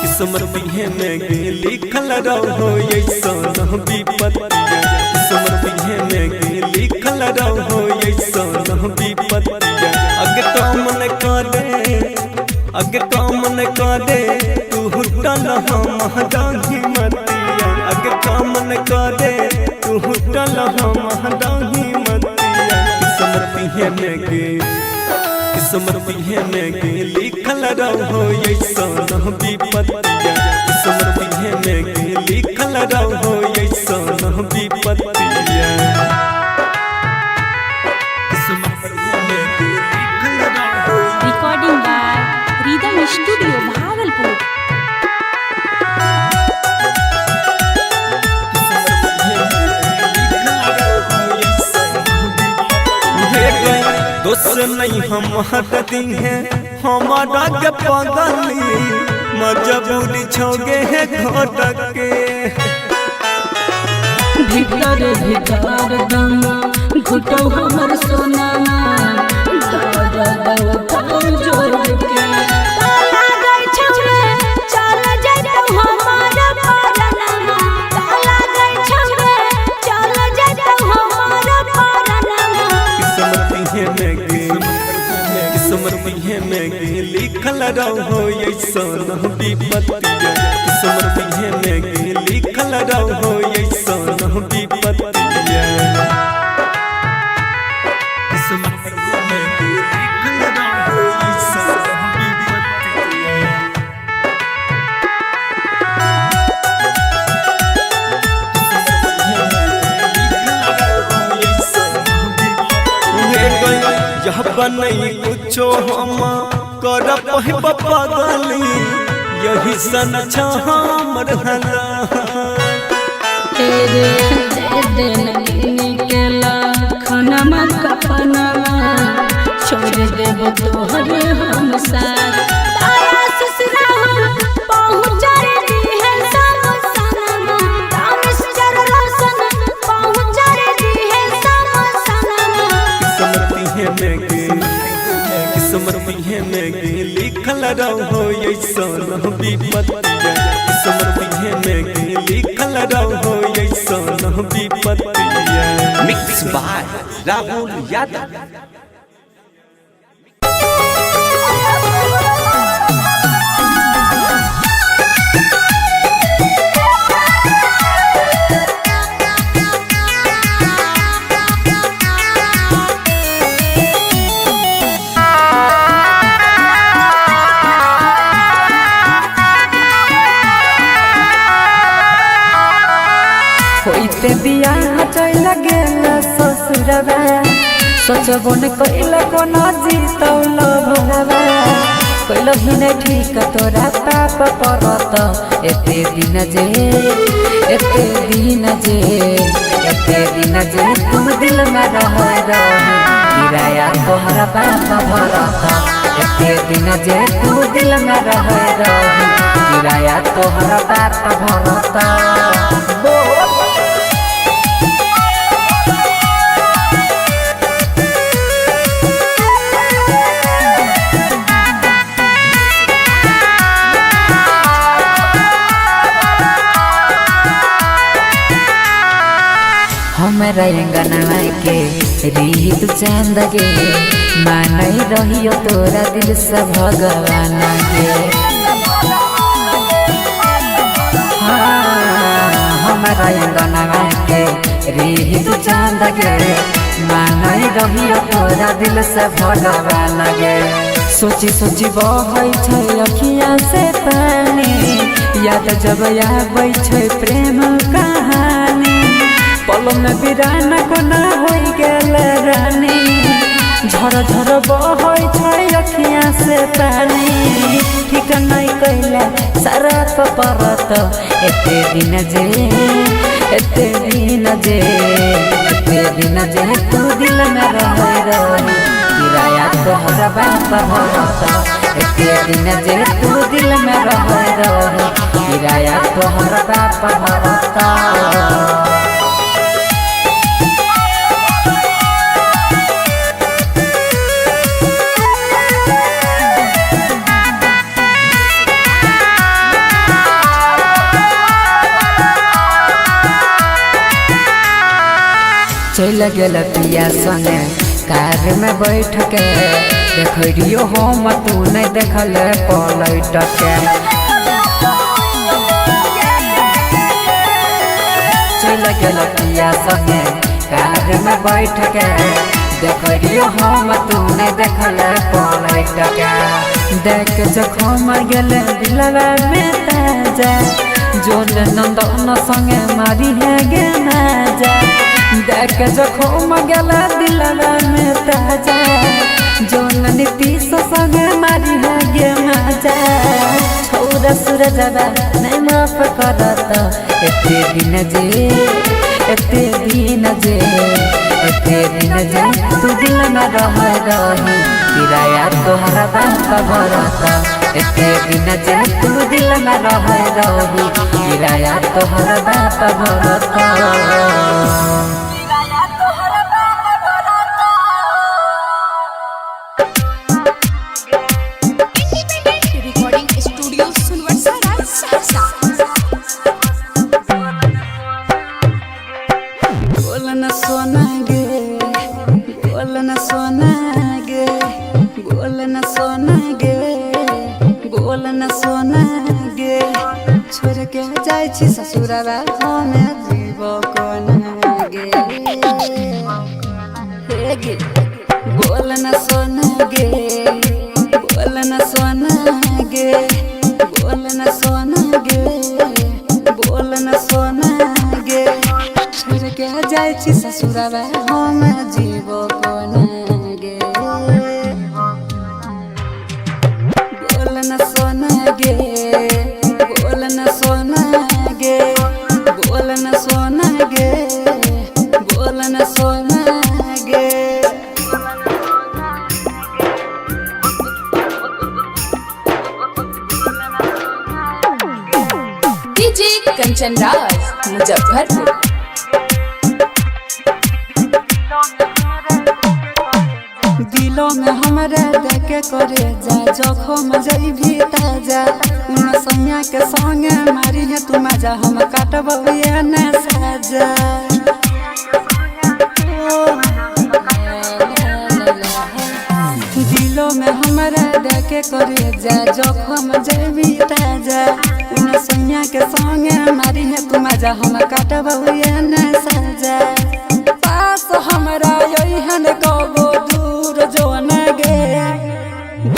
किस्मती है में गे लिखल रहो ऐसा विपत्तिया किस्मती है में गे लिखल रहो ऐसा विपत्तिया अगे तो मन करे तू हुटल हम दाही मतिया अगे तो मन करे तू हुटल हम दाही मतिया किस्मती है में गे किस्मती है में गे लिखल रहो ऐसा विपत्तिया किस्मती है में गे लिखल रहो ऐसा विपत्तिया recording by Rhythm studio Bhagalpur. दोस्त नहीं हम हटती हैं हमारा के पगली मजबूरी छोगे है घोटक के भीतर भीतर दम घुटो हमर सोना जोड़ के ताला गई छले चल जातो हमारा पारना गे लिखल रहो ऐसन विपत्तिया किस्मत में गे लिखल रहो ऐसन विपत्तिया किस्मत में गे लिखल रहो ऐसन बनई कुछो हम कर पहिब पगली यही सन हमर हला तेरे दिन निकला खनमा कपनमा छोड़ देब तोहरे हम साथ तारा ससुरा पहुँच रे है सब सनमा तामिस जर रोशन पहुँच रे है सब सनमा किस्मती में गे लिखल रहो ऐसन विपत्तिया किस्मती में गे लिखल रहो ऐसन विपत्तिया मिक्स बाय राहुल यादव। होइते बियाह चल गेल ससुरवा सोचबो न कइल कोनो जीतौल भगवा कइल ही न ठीक तोरा पाप परत एते दिन जे तुम दिल में रह किराया तोहरा बाप भरत एते दिन जे तुम दिल में रह किराया तोहरा बाप भरत हमरा अंगना के रीत चांद गे मानई रहियो तोरा दिल से भगवान गे हमरा अंगना के रीत चांद गे मानई रहियो तोरा दिल से भगवान गे सोची सोची बहै छै अखिया से पानी याद जब आबै छै प्रेम कहानी पल में बिराना कोना हो गेल रानी झर झर बहै छै अखिया से पानी ठीक नहीं कैला सारा परत एते दिन जे तू दिल में रह किराया तोहरा बाप भरत एते दिन जे तू दिल में रह किराया तोहरा बाप भरत चल गेल पिया संगे कार में बैठ के देखियो हम तू नहीं देखल पलट के चल गेल पिया संगे कार में बैठ के देखियो हम तू नहीं देखल पलट के देख जखम गेल दिलवा में ताजा जोन नंदन संगे मारी है गे ना जा देख जखम गेल दिलवा में ताजा जोन नीतीश संगे मारी है गे मजा छोरा सूरजवा नहीं माफ करत एते दिन जे तू दिल में रह किराया तोहरा बाप भरत एते दिन जे तू दिल में रह किराया तोहरा बाप भरत बोल न सोना गे बोल न सोना गे छोड़ के जाय छी ससुरवा हमे जीव कोना गे हे गे बोल न सोना गे बोल न सोना गे बोल न सोना गे बोल न सोना गे छोड़ के जाय छी ससुरवा हमे जीव कोना गे बोल न सोना गे बोल न सोना गे बोल न सोना गे बोल न सोना गे डीजे कंचन राज मुजफ्फरपुर। दिलों में हमारे देखे करे जा जखम जइभी ताजा उन सैया के संगे मारी है तू मजा हम काटबे न साजा दिलों में हमारे देखे करे जा जखम जइभी ताजा उन सैया के संगे मारी है तू मजा हम काटबे न साजा पास हमरा यही हन कबो जो न गे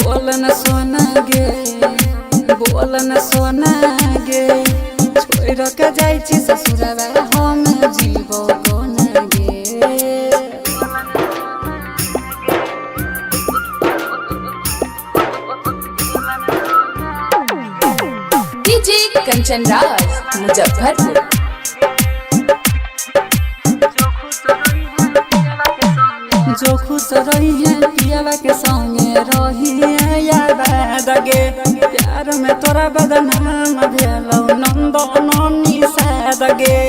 बोल न सोना गे बोल न सोना गे छोड़ के जाय छी ससुरवा हम जीव कोना गे डीजे कंचन राज मुजफ्फरपुर। जो खुश रही है पियावा के संगे रही है याद गे प्यार में तोरा बदनाम भेलौ नंद ननी साद गे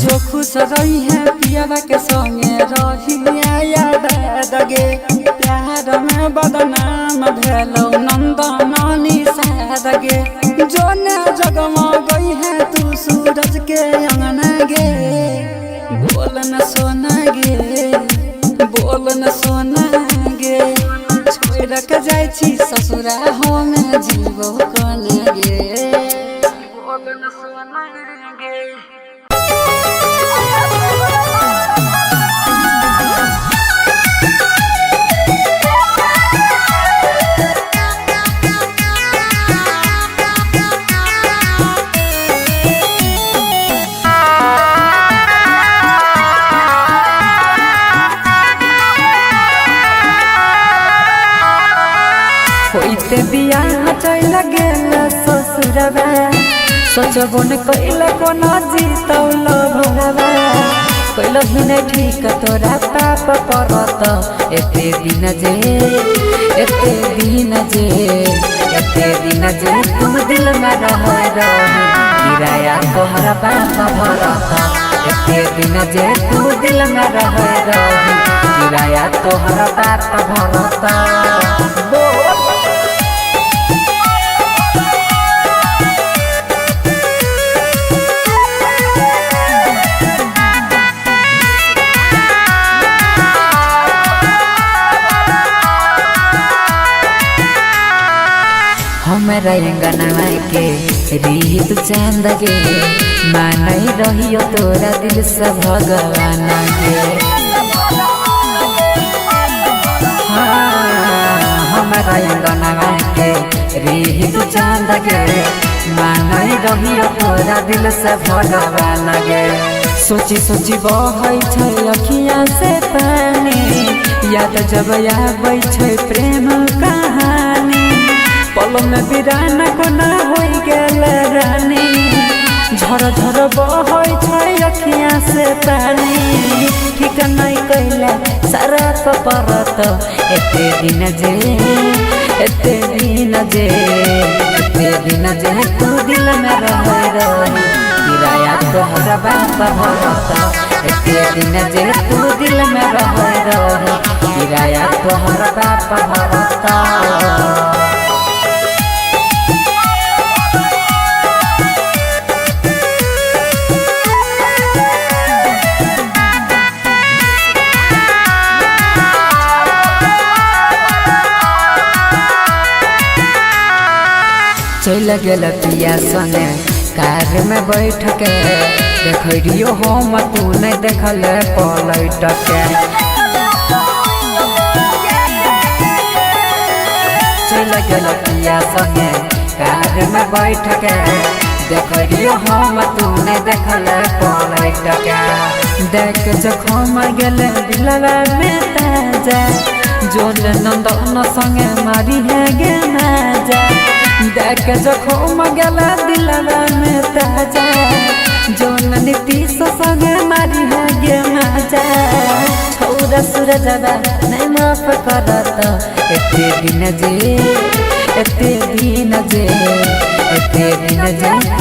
जो खुश रही है पियावा के संगे रही है याद गे प्यार में बदनाम भेलौ नंद ननी साद गे जो न जगमा गई है तू सूरज के अंगना गे बोल न सोना गे बोल न सोना गे छोड़ के जाय छी ससुरा हम जीव कोना गे बोल न सोना गे होइते बियाह चल गेल ससुरवा सोचबो न कैल कोना जीतौल भरवा कैल ही न ठीक तोरा पाप परत एते दिन जे तुम दिल में रह गिराया तोहरा पाप भरत एते दिन जे तू दिल में रह गिराया तोहरा पाप भरत हमरा अंगना के रीत चांद गे मानई रहियो तोरा दिल से भगवान गे हमरा अंगना के रीत चांद गे मानई रहियो तोरा दिल से भगवान गे सोची सोची बहै छै अखियाँ से पानी याद जब आबै छै प्रेम कहानी पल में बिराना कोना हो गेल रानी झर झर बहै छै अखियाँ से पानी ठीक नहीं कैला सारा परत एते दिन जे तू दिल में रह किराया तोहरा बाप भरत एते दिन जे तू दिल में रह किराया तोहरा बाप भरत चल गेल पिया संगे कार में बैठ के देखियो हम तू नहीं देखल पलट के चल गेल पिया संगे कार में बैठ के देखियो हम तू नहीं देखल पलट के देख जखम गेल दिलवा में ताजा जोन नंदन संगे मारी है गे नाजा देख जखम गेल दिलवा में ताजा जोन नीतीश संगे मारी है गे नाजा छौरा सूरजवा नहीं माफ करत एते दिन जे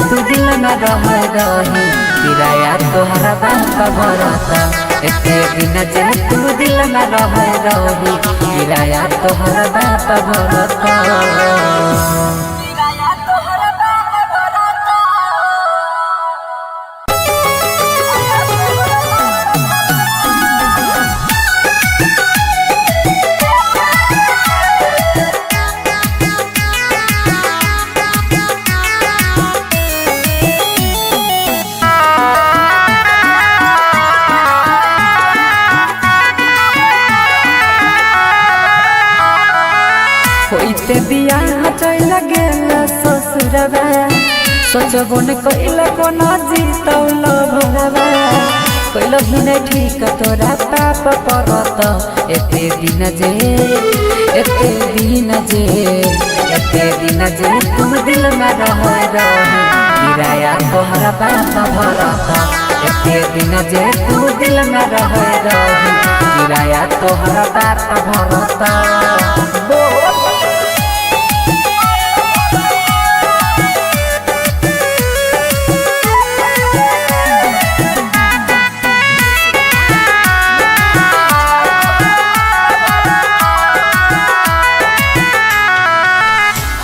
तू दिल में रही किराया तोहरा बाप भरता एते दिन जे तू दिल में रही किराया तोहरा बाप भरता होइते बियाह चल गेल ससुरवा सोचबो न कइल कोनो जीतौल भरवा कइल ही नहीं ठीक तोरा पाप परत एते दिन जे तुम दिल में रही किराया तोहरा बाप भरत एते दिन जे तू दिल में रही किराया तोहरा बाप भरत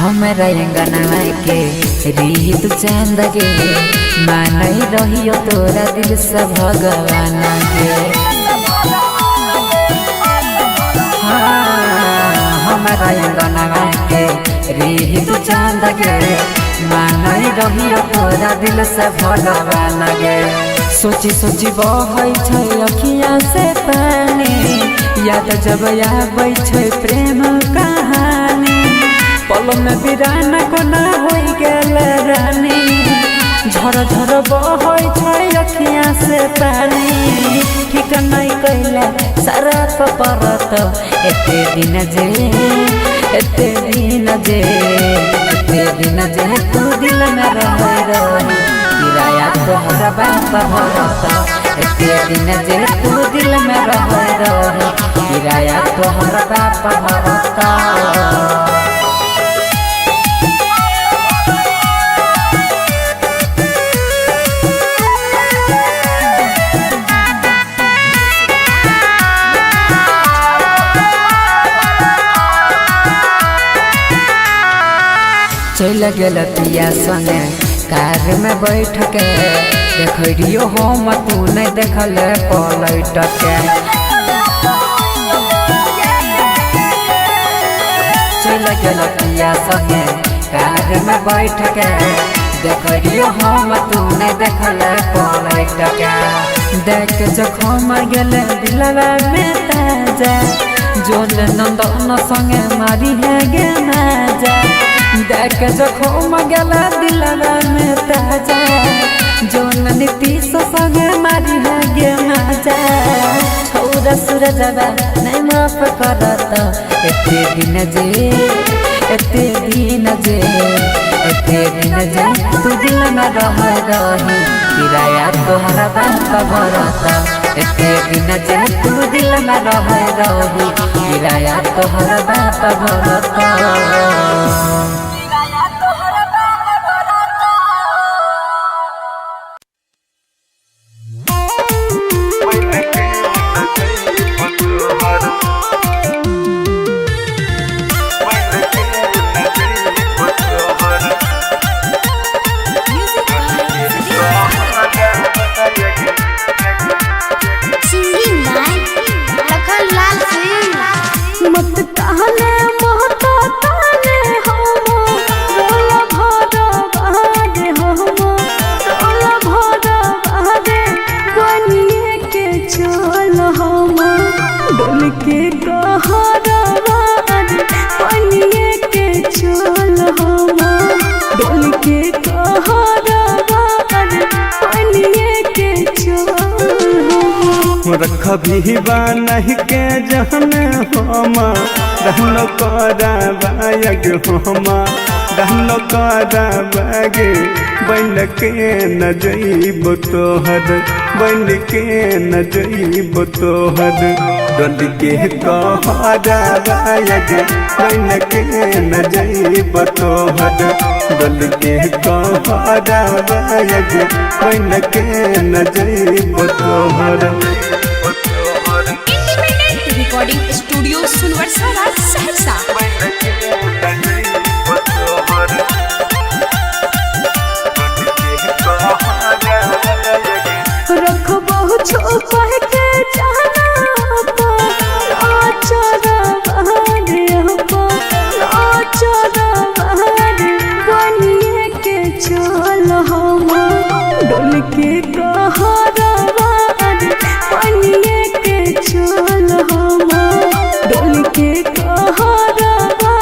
हमारा अंगना के रीत चंद गे मानई रहियो तोरा दिल से भगवान गे हमारा अंगना के रीत चंद गे मानई रहियो तोरा दिल से भगवान गे सोची सोची बहै छै अखियाँ से पानी याद जब आबै छै प्रेम कहानी पल में बिराना कोना हो गेल रानी झर झर बहै छै अखियाँ से पानी ठीक नहीं कैला सारा परत एते दिन जे तू दिल में रही किराया तोहरा बाप भरत एते दिन जे तू दिल में रही किराया तोहरा बाप भरत चल गेल पिया संगे कार में बैठ के देखियो हम तू नहीं देखल पलट के चल गेल पिया संगे कार में बैठ के देखियो हम तू नहीं देखल पलट के देख जखम गेल दिलवा में ताजा जोन नंदन संगे मारी है गे नाजा देख जखम गेल दिलवा में ताजा जोन नीतीश संगे मारी है गे नाजा छौरा सूरजवा नहीं माफ करत एते दिन जे तू दिल में रही किराया तोहरा बाप भरत एते दिन जे तू दिल में रही किराया तोहरा बाप भरत मत कहले मोहता ताने हम रोला के कहरवा पनिए के चल हम डोल के कहरवा पनिए के चल रख भी नहीं के जहन हम रहनो करा बायग हम रहनो करा बाग बन के न जइब तोहर बन के न जइब तोहर डल के कहरा बायग बन के न जइब तोहर डल के कहरा बायग बन के न जइब तोहर इंडिपेंडेंट रिकॉर्डिंग स्टूडियो सुनवरसा राज सहरसा। रख बहु छुपा के जाना बनिए के चल हम डोल के कहरवा बनिए के चल हम डोल के कहरवा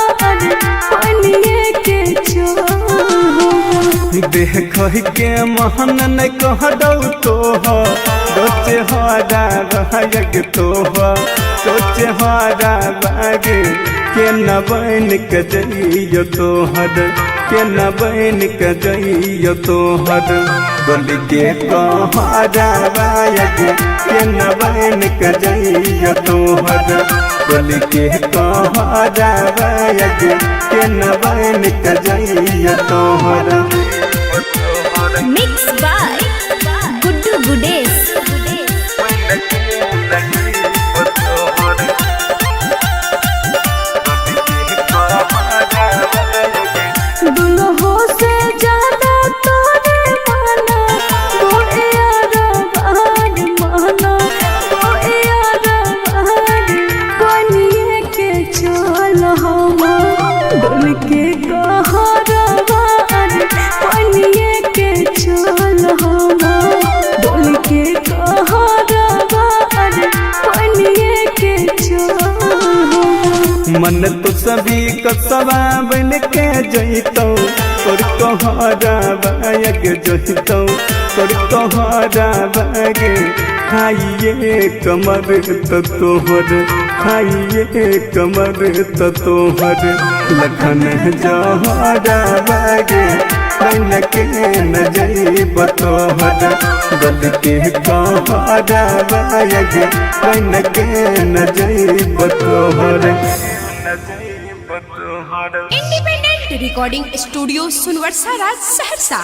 बनिए के चल देख के महन न कह दौ सोचे हरा बाग सोचे हरा बाग के न बन के जइयो तोहर के न बन के जइयो तोहर डोल के कहरा बाग के न बन के जइयो तोहर डोल के कहरा बाग के न बन के जइयो तोहर मिक्स बाय गुड्डू गुडेश। दुल्हो से ज्यादा तोरे माना बोए यार माना बोए यार बनिए के चल हम डोल के कहरवा बनिए के चल हम डोल के कहरवा बनिए के चल मन तो सभी कसवा बन के जइतो तोर कहरा बाग जइतो तोर कहरा बाग खाइए कमर तो तोहर खाइए कमर तो तोहर लखन जहरा बाग बन के न जइब तोहर डल के कहरा बाग बन के न जइब तोहर इंडिपेंडेंट रिकॉर्डिंग स्टूडियो सुनवरसा राज Saharsa.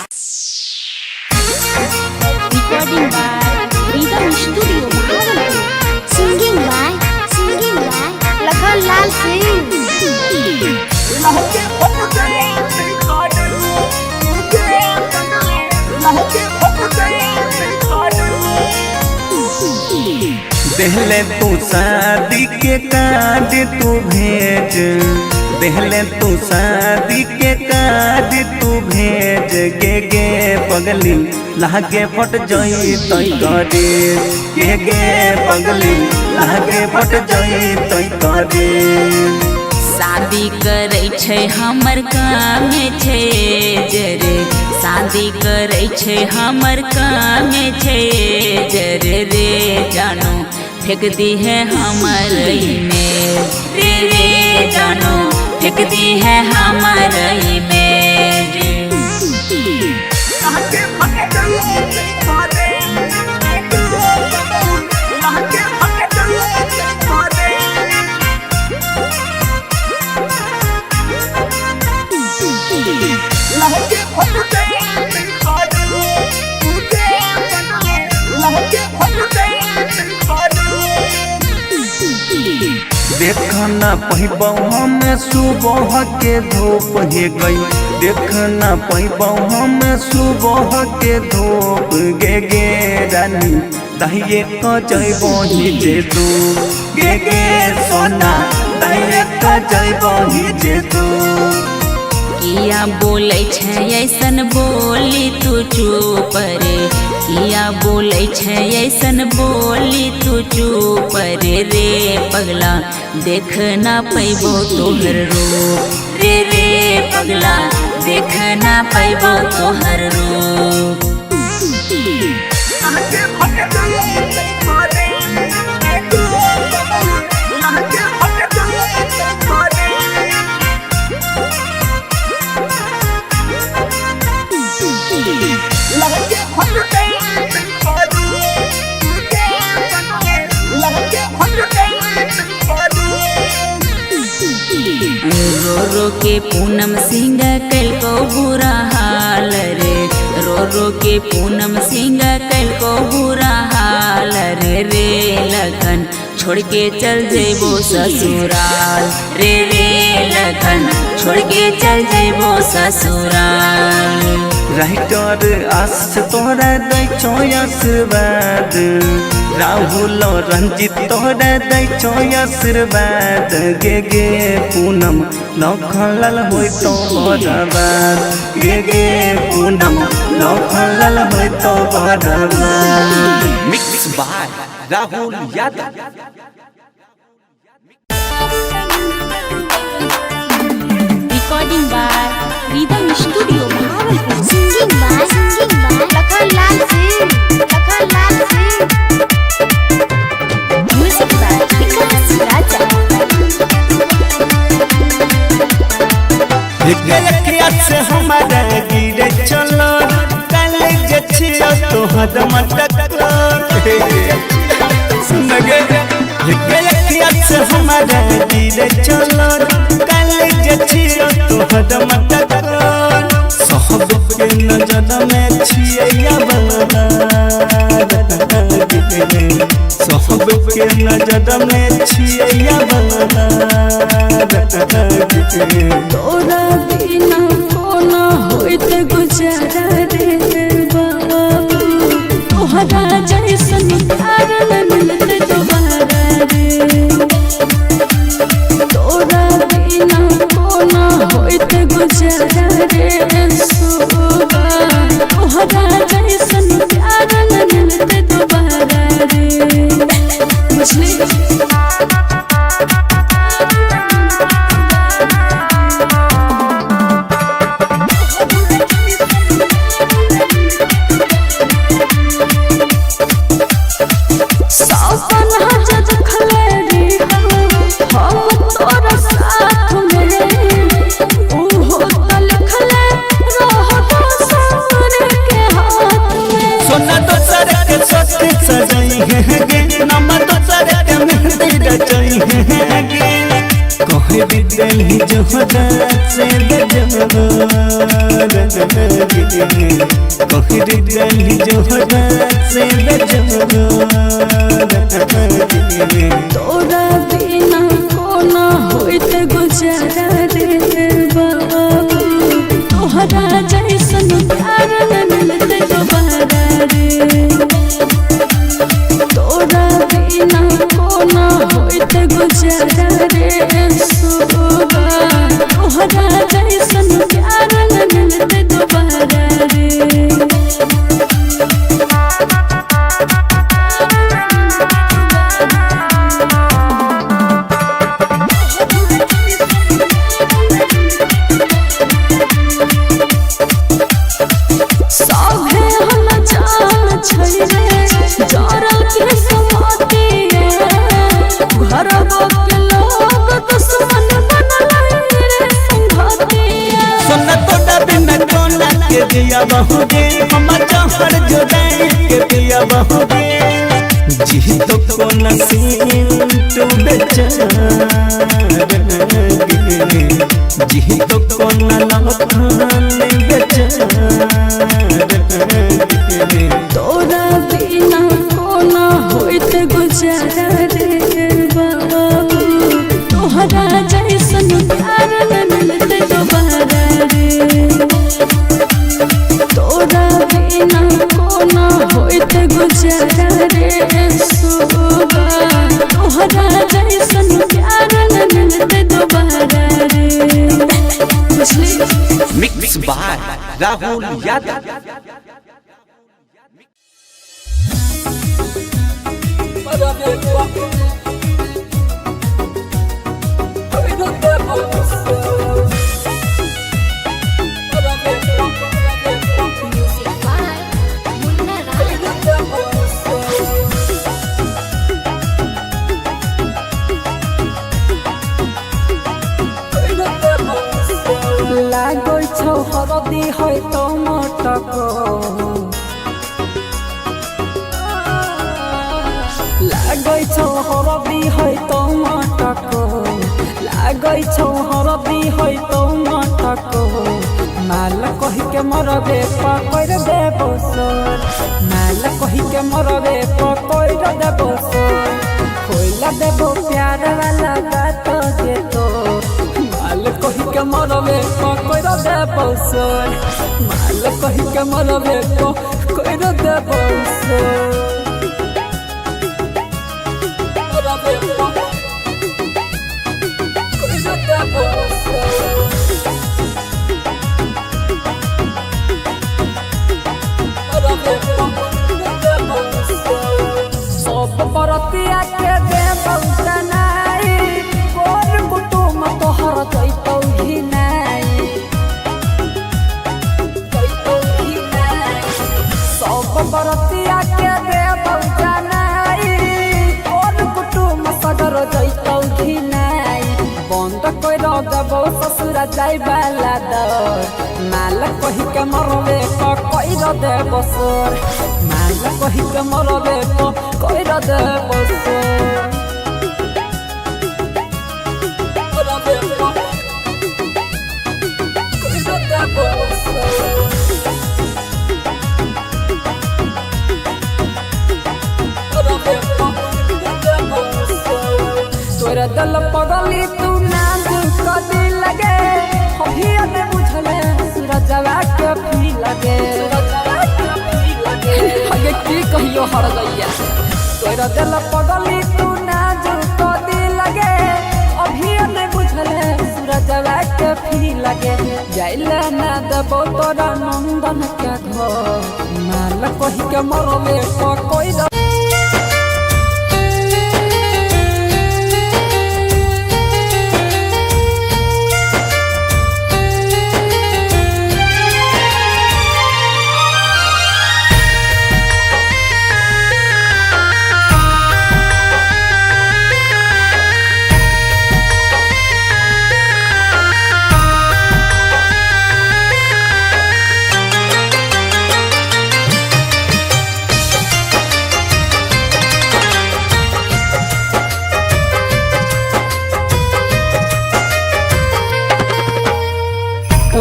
Recording by Rhythm studio Bhagalpur. Singing by Lakhan Lal Singh. देहले तू शादी के कार्ड तू भेज देहले तू शादी के कार्ड तू भेज गे पगली लागे फट जई तई करे गे पगली लागे फट जई तई करे शादी करे छै हमर काम छै जरे शादी करे छै हमर काम छै जरे रे जानो फेंक दी है हमर में रे जानो फेंक दी है हमर में देखना पहिबौ हम सुबह के धूप हे गई देखना पहिबौ हम सुबह के धूप गे रानी दहिए क जइबो जे तू गे सोना दहिए क जइबो जे तू किया बोले छै ऐसन बोली तू चुप रे किया बोलै छै ऐसन बोली तू चुप रे पगला देख ना पैबो तोहर रूप रे पगला देख ना पैबो तोहर रूप। रो रो के पूनम सिंह कल को बुरा हाल रे रो रो के पूनम सिंह कल को बुरा हाल रे लखन छोड़ के चल जेबो ससुराल रे लखन छोड़ के चल जेबो ससुराल। राइटर आस तोरा दै छो आशीर्वाद राहुल रंजित तोरा दै छो आशीर्वाद गे पूनम लखनलाल होय तो बर्बाद गे पूनम लखनलाल होय तो बर्बाद। Mix by Rahul Yadav. Recording by Rhythm studio Bhagalpur. Singing by Lakhanlal Singh music by Vikas Raja. से हमारा गिरे चलो कॉलेज छियो तोहर मटक सुन गे से हमारा गिरे चलो कॉलेज छियो तोहर मटक सब के नजर में छिए सब के नजर में छिए तोरा बिना कोना होइत गुजारा रे बाबू तोहरा जैसन प्यार न मिलते दोबारा रे तोरा बिना कोना होइत गुजारा रे सोबा तोहरा जैसन प्यार न मिलते दोबारा रे बुझली। कहे दिल जोहरा से कहे दिल जोहरा से तोरा बिना कोना होइत गुजारा रे बाबू तोहरा जैसन प्यार न मिलते दोबारा रे तोरा बिना कोना होइत गुजारा रे सोबा तोहरा जैसन प्यार न मिलते दोबारा रे। दिया बहुगे हम चाहर जुदाई के दिया बहुगे जी तो को नसीब तू बेचारा जी तो को लखन बेचारा तोरा बिना कोना होइत गुजारा रे बाबू तोहरा जैसन प्यार न मिलते दोबारा रे तोरा बिना कोना होइत गुजारा रे सोबा तोहरा जैसन प्यार न मिलते दोबारा रे बुझली। Mix by Rahul Yadav. Music by Munna Rai. लागै छौ हरदी है तो मटको लागै छौ हरदी है तो मटको लागै छौ हरदी है तो मटको माल कहि के मरबे पकड़ देबो सोर माल कहि के मरबे पकड़ देबो सोर खोइला देबो प्यार वाला बात जे तो माल कहि के मरबे पकड़ देबो सोर माल कहि के मरबे पकड़ देबो सोर मरबे पकड़ देबो सोर सब बरतिया के देबौ तनाई कोर कुटुम तोहर जइतौ ही नाई सब बरतिया के देबौ तनाई कोर कुटुम सगर जइतौ ही नाई बंद कइर देबौ ससुर जाय बाला दर माल कहि के मरबे कइर देबौ सोर माल कहि के मरबे कइर देबौ सोर मरबे कइर देबौ सोर मरबे कइर देबौ सोर तोरा दल पगली तू नाम कदी लगे हहिया ने बुझले सूरजवा के पी लगे आगे की कहियो हर गैया तोरा दिल पगली तू नाज कदी लगे अभिया ने बुझले सूरजवा के पी लगे जाइला ना देबो तोरा नंदन के घर माल कहि के मरबे कोई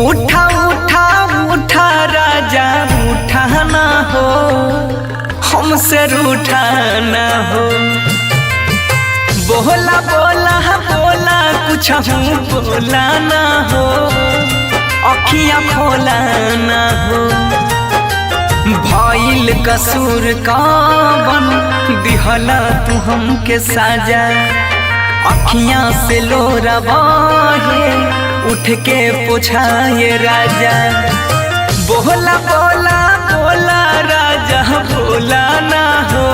उठा उठा उठा राजा उठा ना हो हमसे रूठा ना हो बोला बोला बोला कुछ बोला ना हो अखियां खोला ना हो भइल कसूर कावन दिहला तू हमके साजा अखियां से लोरा बहे उठ के पूछाए राजा बोला बोला बोला राजा बोला ना हो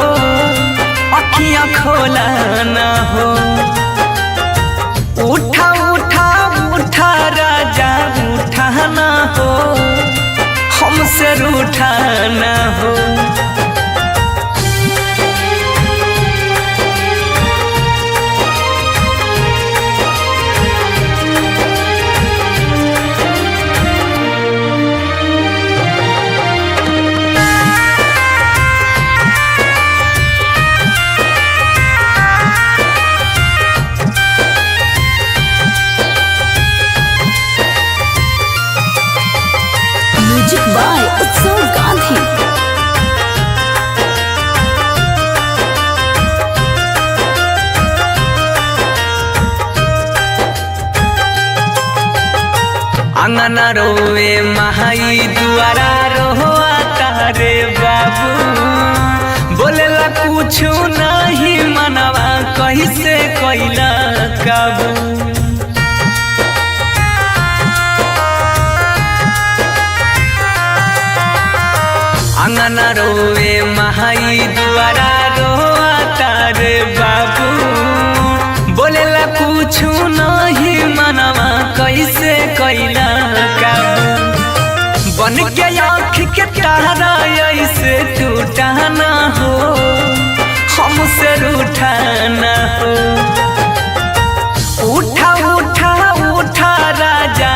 अखियां खोला ना हो उठा उठा उठा राजा उठा ना हो हमसे रूठा ना हो म्यूजिक बाय उत्सव गांधी। अंगना रोवे महाई दुआरा रोआ तारे बाबू बोलेला कुछ नहीं मनवा कैसे कैला काबू अंगना रोवे महाई दुआरा रोआ तारे कुछ नहीं मनवा कैसे कैला काबू बन के आँख के तारा ऐसे टूटा ना हो हमसे रूठा ना हो उठा उठा उठा राजा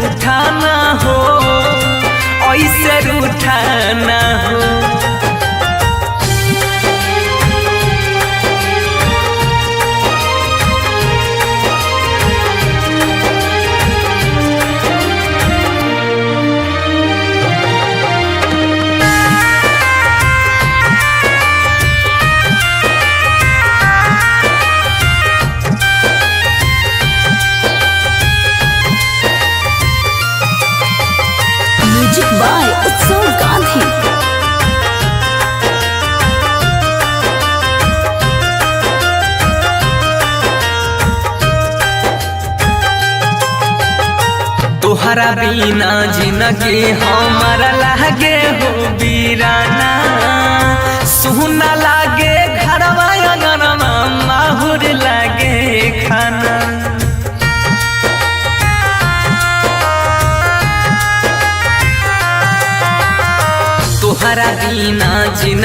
उठा ना हो ऐसे रूठा ना हो म्यूजिक बाय उत्सव गांधी। तोहरा बिना जिंदगी हमारा लागे हो बीराना सुना लागे घरवा अंगनवा माहुर लागे खाना तोहरा बिना जिंदगी